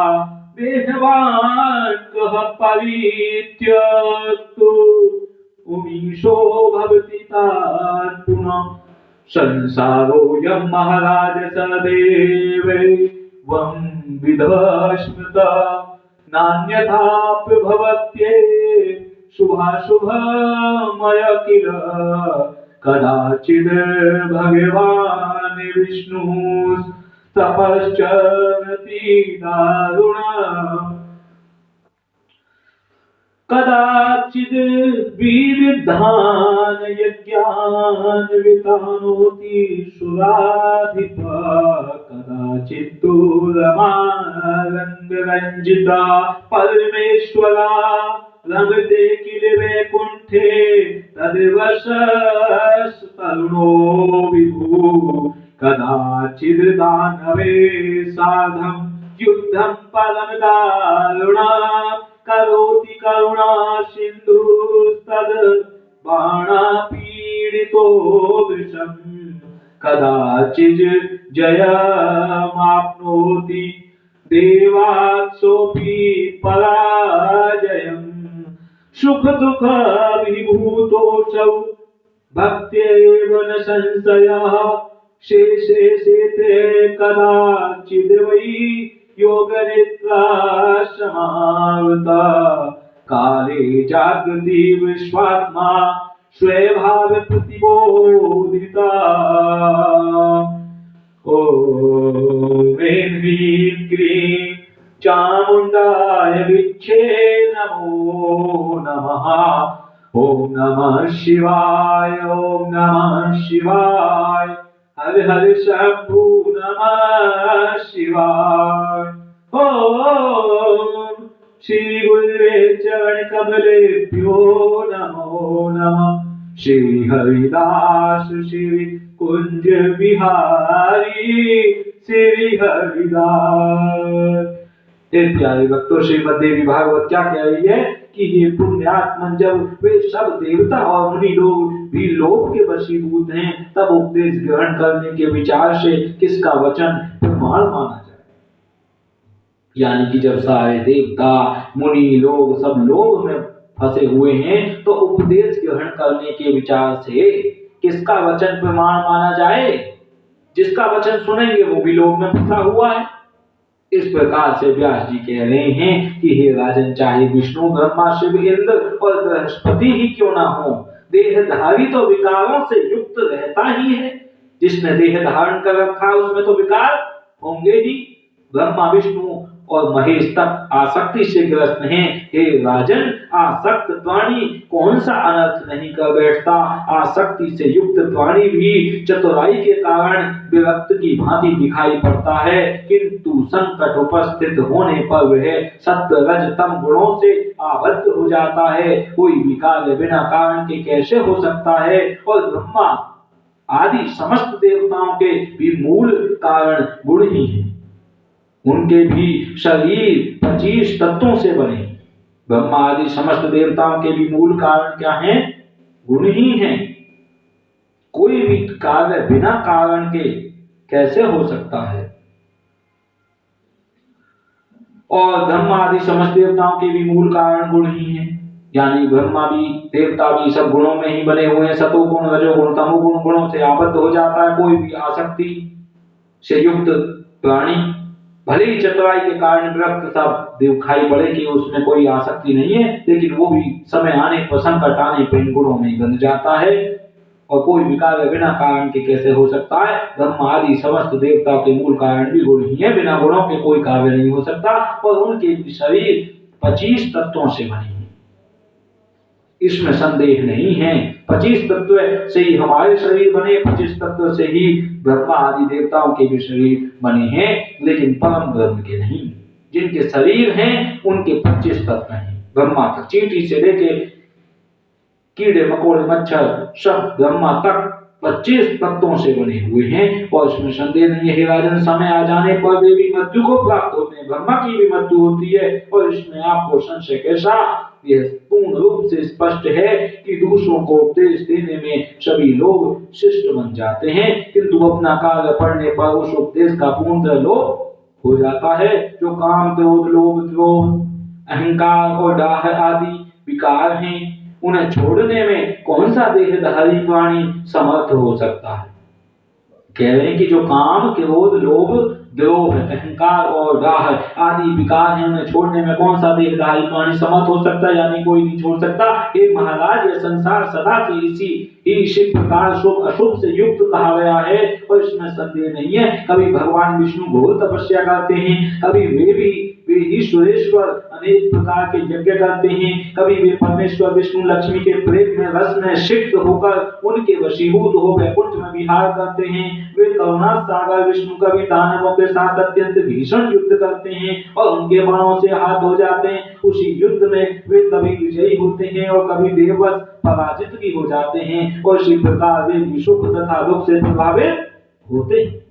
देहवान् कः परित्यक्तो उमीशो भवति तान् पुनः संसारोऽयं महाराज सदैवं विधस्मृतः नान्यथाप्यभवत्ये शुभाशुभमय किल कदाचिद् भगवान् विष्णुः तपश्चरति दारुणम् कदाचिद् विविधान् यज्ञान् वितानोति सुराधिपः कदाचित् तु रमारङ्गरञ्जिता परमेश्वरा रमते किल वैकुण्ठे तद्वशस्तरुणो विभु कदाचिद् दानवे सार्धं युद्धं परं दारुणम् करोति करुणा सिन्धुस्तद् बाणापीडितो वृषं कदाचिद् जयमाप्नोति देवात्सोऽपि पराजयम् सुख दुःख विभूतोऽसौ भक्त्यैव न संशयः शेषे शेते कदाचिद् वै योगनिद्रा समावृता काले जागृति विश्वात्मा स्वभाव प्रतिबोधिता ॐ ह्रीं क्लीं चामुण्डाय विच्छे नमो नमः ॐ नमः शिवाय ॐ नमः शिवाय हर हर शंभु नमः शिवाय ओम श्री गुरुवे चरण कमलेभ्यो नमो नमः श्री हरिदास श्री कुंज बिहारी श्री हरिदास। प्यारे भक्तों, श्रीमद् देवी भागवत क्या कह रही है कि ये पुण्यात्मन जब वे सब देवता और मुनि लोग भी लोभ के वशीभूत हैं, तब उपदेश ग्रहण करने के विचार से किसका वचन प्रमाण माना जाए। यानी कि जब सारे देवता मुनि लोग सब लोभ में फंसे हुए हैं, तो उपदेश ग्रहण करने के विचार से किसका वचन प्रमाण माना जाए। जिसका वचन सुनेंगे वो भी लोभ में फंसा हुआ है। इस प्रकार से व्यास जी कह रहे हैं कि हे राजन, चाहे विष्णु ब्रह्मा शिव इंद्र और बृहस्पति ही क्यों ना हो, देहधारी तो विकारों से युक्त रहता ही है। जिसने देह धारण कर रखा उसमें तो विकार होंगे ही। ब्रह्मा विष्णु और महेश तक आसक्ति से ग्रस्त हैं। हे राजन, आसक्त प्राणी कौन सा अनर्थ नहीं कर बैठता। आसक्ति से युक्त प्राणी भी चतुराई के कारण विरक्त की भांति दिखाई पड़ता है, किंतु संकट उपस्थित होने पर वह सत्व रज तम गुणों से आबद्ध हो जाता है। कोई विकार बिना कारण के कैसे हो सकता है। और ब्रह्मा आदि समस्त देवताओं के भी मूल कारण गुण ही हैं। उनके भी शरीर 25 तत्वों से बने। ब्रह्मा आदि समस्त देवताओं के भी मूल कारण क्या है? गुण ही हैं। कोई भी कार्य बिना कारण के कैसे हो सकता है? और ब्रह्मा आदि समस्त देवताओं के भी मूल कारण गुण ही हैं। यानी ब्रह्मा भी देवता भी सब गुणों में ही बने हुए हैं। सतोगुण रजोगुण तमोगुण गुणों से आबद्ध हो जाता है कोई भी आसक्ति से युक्त प्राणी। भले ही चतुराई के कारण विरक्त सब दिखाई पड़े कि उसमें कोई आसक्ति नहीं है, लेकिन वो भी समय आने पर संकट आने पर इन गुणों में बन जाता है। और कोई भी कार्य बिना कारण के कैसे हो सकता है? ब्रह्मा आदि समस्त देवता के मूल कारण भी गुण ही है। बिना गुणों के कोई कार्य नहीं हो सकता। और उनके शरीर 25 तत्वों से बने हैं, इसमें संदेह नहीं है। 25 तत्व से ही हमारे शरीर बने, 25 तत्व से ही ब्रह्मा आदि देवताओं के भी शरीर बने हैं, लेकिन परम ब्रह्म के नहीं। जिनके शरीर हैं उनके 25 तत्व हैं। ब्रह्मा तक चींटी से लेके कीड़े मकोड़े मच्छर सब ब्रह्मा तक 25 तत्वों से बने हुए हैं। और इसमें संदेह नहीं है राजन, समय आ जाने पर वे भी मृत्यु को प्राप्त होते हैं। ब्रह्मा की भी मृत्यु होती है। और इसमें आपको संशय कैसा? यह पूर्ण रूप से स्पष्ट है कि दूसरों को उपदेश देने में सभी लोग शिष्ट बन जाते हैं, किंतु अपना कार्य पढ़ने पर उस उपदेश का पूर्णतः लोप हो जाता है। जो काम क्रोध लोभ द्रोह अहंकार और डाह आदि विकार हैं, उन्हें छोड़ने में कौन सा देहधारी प्राणी समर्थ हो सकता है? कह रहे हैं कि जो काम क्रोध लोभ द्रोह अहंकार और डाह आदि विकार हैं, उन्हें छोड़ने में कौन सा देहधारी प्राणी समर्थ हो सकता है? यानी कोई नहीं छोड़ सकता। हे महाराज, यह संसार सदा से इसी प्रकार शुभ अशुभ से युक्त कहा गया है, और इसमें संदेह नहीं है। कभी भगवान विष्णु घोर तपस्या करते हैं, कभी वे ईश्वरेश्वर अनेक प्रकार के यज्ञ करते हैं, कभी वे परमेश्वर विष्णु लक्ष्मी के प्रेम में रस में सिक्त होकर उनके वशीभूत हो वैकुंठ में विहार करते हैं। वे करुणा सागर विष्णु कभी दानवों के साथ अत्यंत भीषण युद्ध करते हैं और उनके बाणों से हाथ हो जाते हैं। उसी युद्ध में वे कभी विजयी होते हैं और कभी देववश पराजित भी हो जाते हैं, और इसी प्रकार वे भी सुख तथा दुख से प्रभावित होते हैं।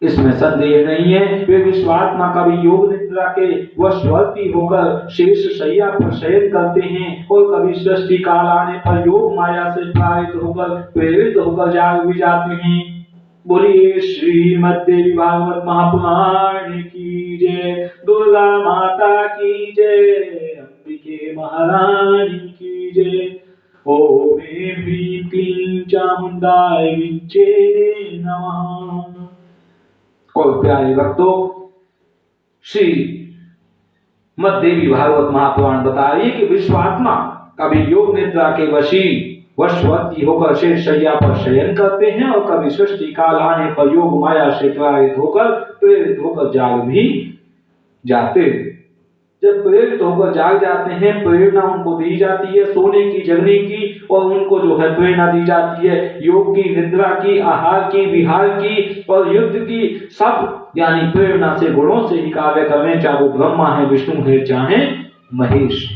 इसमें संदेह नहीं है। वे विश्वात्मा कभी योग निद्रा के वशवर्ती होकर शेष शैया पर शयन करते हैं, और कभी सृष्टि काल आने पर योग माया से प्रेरित होकर जाग भी जाते हैं। बोलिए श्रीमद् देवी भागवत महापुराण की जय, दुर्गा माता की जय, अंबिके महारानी की जय। ओम ह्रीं चामुंडाय विच्चे नमः। और प्यारे भक्तों, श्री मद्देवी भागवत महापुराण बता रही है कि विश्वात्मा कभी योग निद्रा के वशवर्ती होकर शेष शैया पर शयन करते हैं, और कभी सृष्टि काल आने पर योग माया से प्रेरित होकर जाग भी जाते हैं। जब प्रेरित होकर जाग जाते हैं, प्रेरणा उनको दी जाती है सोने की जगने की, और उनको जो है प्रेरणा दी जाती है योग की, निद्रा की, आहार की, विहार की और युद्ध की। सब यानी प्रेरणा से गुणों से ही कार्य करें, चाहे वो ब्रह्मा है, विष्णु है, चाहे महेश।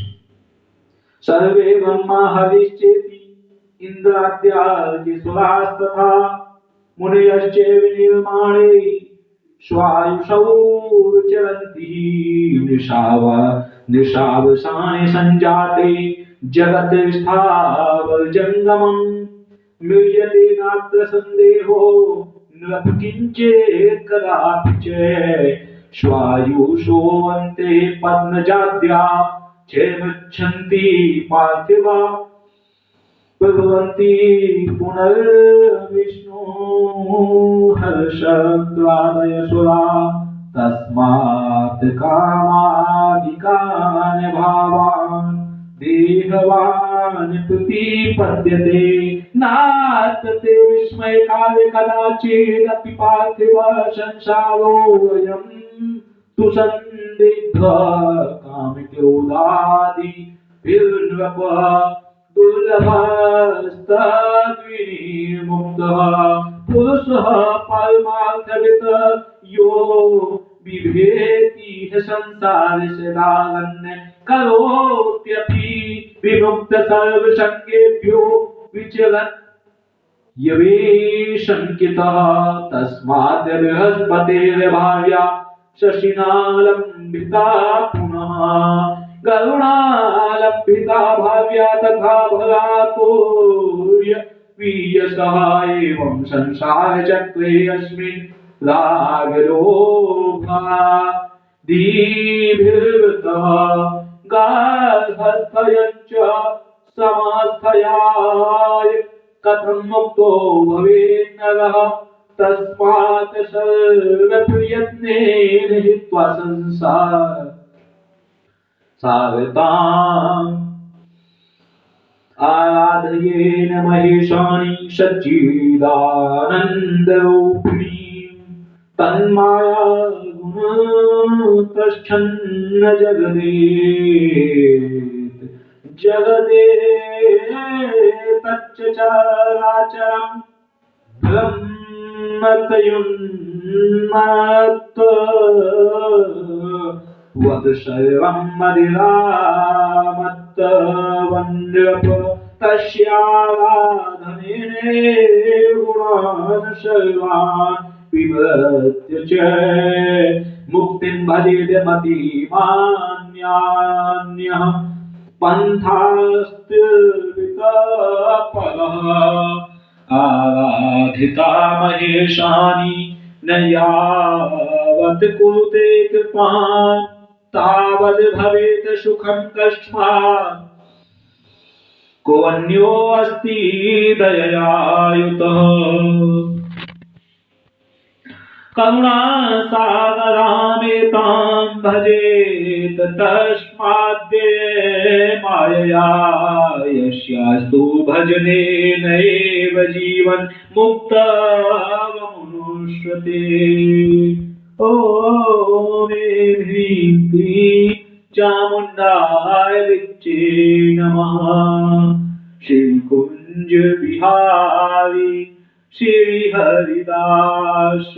सर्वे ब्रह्मा हरिश्चेति इंद्राद्यादि सुरास्तथा मुनयश्चैव निर्माणे स्वायुषौ चरन्ति। निशावसाने संजाते जगत स्थावर जंगमं म्रियते नात्र संदेहो नृप किंचित् कदापि च। स्वायुषो अन्ते पद्मजाद्या क्षेमच्छन्ति पार्थिवा भगवन्ति पुनर्विष्णु हर्षद्वादयसुरा। तस्मात् कामादिकान् भावान् देहवान् प्रतिपद्यते। नार्तते विस्मयकाले कदाचिदपि पार्थिव संसारोऽयं तु संदिग्ध कामक्रोधादिभिर्नृप दुर्लभस्तद्विनिर्मुक्तः पुरुषः परमार्थवित् यो बिभेति संसारे सदानन् करोत्यपि विमुक्त सर्वसंगेभ्यो विचलत् यवे शंकितः तस्माद् बृहस्पतिर्भार्या शशिनालंबिता पुनः गरुणालंबिता भाव्या तथा भगातोर्य वीयसः एवं संसारचक्रे अस्मिन् रागलोभा दीभिर्वृतः गार्हस्थयञ्च समास्थयाय कथं मुक्तो भवेत् नरः तस्मात् सर्वप्रयत्नेन हित्वा सारताम् आराधयेन महेशानि सच्चिदानन्दरूपिणीं तन्माया गुणप्रच्छन्न जगदे तच्चराचरं ब्रह्मतयुन्मत्त वद सर्वं मदिरामत्त वन्द्यप तस्याराधनेन गुणान् सर्वान् विवर्त्य च मुक्तिं भजेद मतिमान्यान्यः पन्थास्त्रिवितफलः आराधिता महेशानि न यावत् कुरुते कृपां तावद् भवेत् सुखं कस्मात् को अन्यो अस्ति दययायुतः करुणासागरामेतां भजेत तस्माद् मायया यस्यास्तु भजनेनैव जीवन् मुक्तमनुष्यते। ॐ ह्रीं क्लीं चामुण्डाय विच्चे नमः। श्रीकुञ्ज बिहारी श्री हरिदास।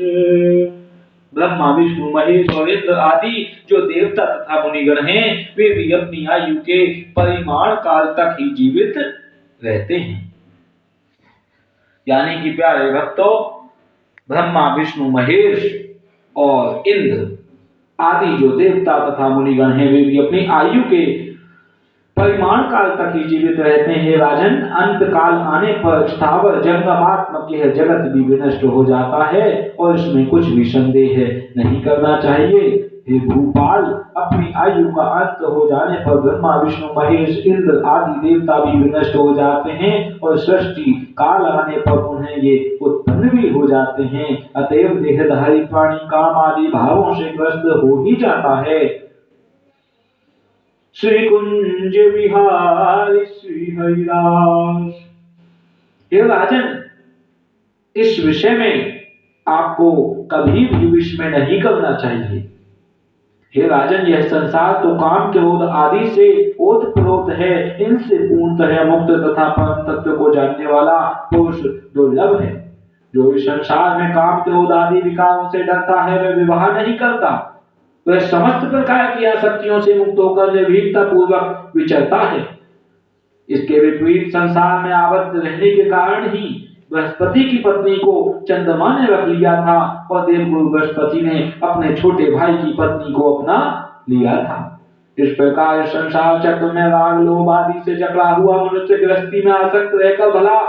ब्रह्मा विष्णु महेश और इंद्र आदि जो देवता तथा मुनिगण हैं वे भी अपनी आयु के परिमाण काल तक ही जीवित रहते हैं। यानी कि प्यारे भक्तों, ब्रह्मा विष्णु महेश और इंद्र आदि जो देवता तथा मुनिगण हैं वे भी अपनी आयु के परिमाण काल तक ही जीवित रहते हैं। राजन, अंत काल आने पर स्थावर जंगमात्मक यह जगत भी विनष्ट हो जाता है और इसमें कुछ भी संदेह नहीं करना चाहिए। हे भूपाल, अपनी आयु का अंत हो जाने पर ब्रह्मा विष्णु महेश इंद्र आदि देवता भी विनष्ट हो जाते हैं और सृष्टि काल आने पर उन्हें ये उत्पन्न भी हो जाते हैं। अतएव देहधारी प्राणी काम आदि भावों से ग्रस्त हो ही जाता है। श्री कुंज विहारी श्री हरिदास। हे राजन, इस विषय में आपको कभी भी विस्मय नहीं करना चाहिए। हे राजन, यह संसार तो काम क्रोध आदि से ओतप्रोत है। इनसे पूर्णतः मुक्त तथा परम तत्व को जानने वाला पुरुष दुर्लभ है। जो इस संसार में काम क्रोध आदि विकारों से डरता है वह विवाह नहीं करता। वह समस्त प्रकार की आसक्तियों से मुक्त होकर निर्भीकता पूर्वक विचरता है। इसके विपरीत संसार में आबद्ध रहने के कारण ही बृहस्पति की पत्नी को चंद्रमा ने रख लिया था और देवगुरु बृहस्पति ने अपने छोटे भाई की पत्नी को अपना लिया था। इस प्रकार संसार चक्र में राग लोभ आदि से जकड़ा हुआ मनुष्य गृहस्थी में आसक्त रहकर भला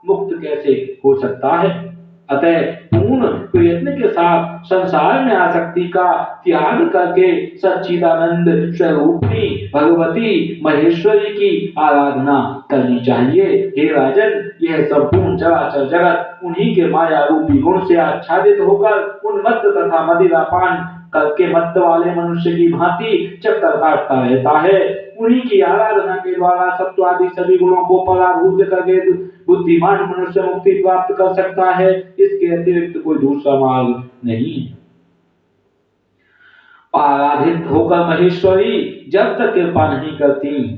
मुक्त कैसे हो सकता है। अतः पूर्ण प्रयत्न के साथ संसार में आसक्ति का त्याग करके सच्चिदानंद स्वरूपी भगवती महेश्वरी की आराधना करनी चाहिए। हे राजन, यह संपूर्ण चराचर जगत उन्हीं के माया रूपी गुण से आच्छादित होकर उन्मत्त तथा मदिरापान करके मत्त वाले मनुष्य की भांति चक्कर काटता रहता है। उन्हीं की आराधना के द्वारा सत्वादि सभी गुणों को पराभूत करके बुद्धिमान मनुष्य मुक्ति प्राप्त कर सकता है। इसके अतिरिक्त कोई दूसरा मार्ग नहीं है। आराधित होकर महेश्वरी जब तक कृपा नहीं करती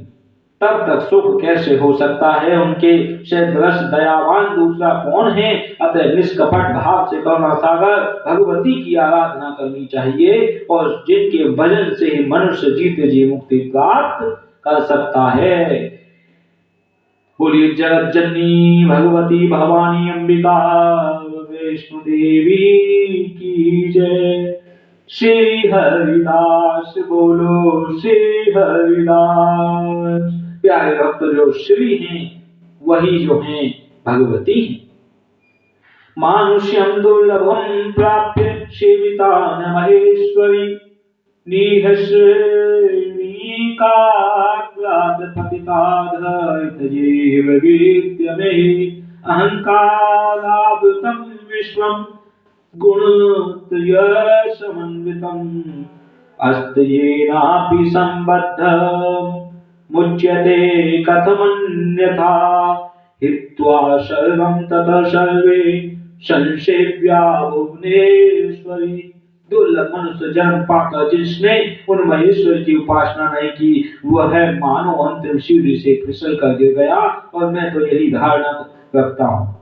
तब तक सुख कैसे हो सकता है। उनके सदृश दयावान दूसरा कौन है। अतः निष्कपट भाव से करुणा सागर भगवती की आराधना करनी चाहिए और जिनके भजन से मनुष्य जीते जी मुक्ति प्राप्त कर सकता है। बोलिए जगत जननी भगवती भवानी अंबिका वैष्णो देवी की जय। श्री हरिदास बोलो श्री हरिदास। प्यारे भक्त, जो श्री हैं वही जो हैं भगवती हैं। मानुष्यम दुर्लभम प्राप्य सेविता न महेश्वरी निःश्रेणीकाग्रादपतिताधैतयेव विद्यमे अहंकारावृतं विश्वं गुणत्रयसमन्वितम् अस्त्येनापि सम्बद्धं मुच्यते कथमन्यथा हित्वा सर्वं ततः सर्वे संसेव्या भुवनेश्वरी। दुर्लभ मनुष्य जन्म पाकर जिसने उन महेश्वर की उपासना नहीं की, वह है मानो अंतिम सीढ़ी से फिसल कर गिर गया। और मैं तो यही धारणा रखता हूं।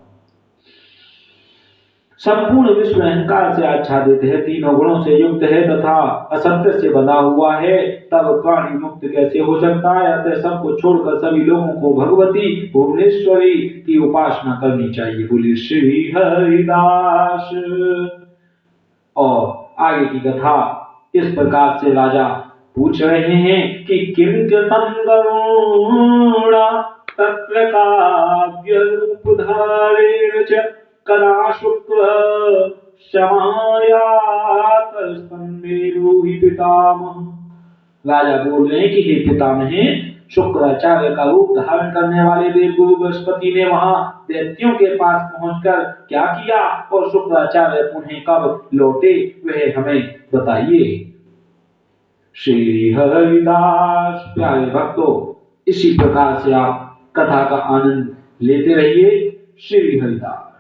संपूर्ण विश्व अहंकार से आच्छादित है, तीनों गुणों से युक्त है तथा असत्य से बंधा हुआ है, तब प्राणी मुक्त कैसे हो सकता है। अतः सबको छोड़कर सभी लोगों को भगवती भुवनेश्वरी की उपासना करनी चाहिए। बोलिए श्री हरिदास। और आगे की कथा इस प्रकार से राजा पूछ रहे हैं कि किम कृतं गरुणा तत्र काव्य रूपधारेण च कदा शुक्र समायात स्तंभेरुहि पितामह। राजा बोल रहे हैं कि हे पितामह, शुक्राचार्य का रूप धारण करने वाले देवगुरु बृहस्पति ने वहां दैत्यों के पास पहुंचकर क्या किया और शुक्राचार्य पुनः कब लौटे, वह हमें बताइए। श्री हरिदास। प्यारे भक्तों, इसी प्रकार से आप कथा का आनंद लेते रहिए। श्री हरिदास।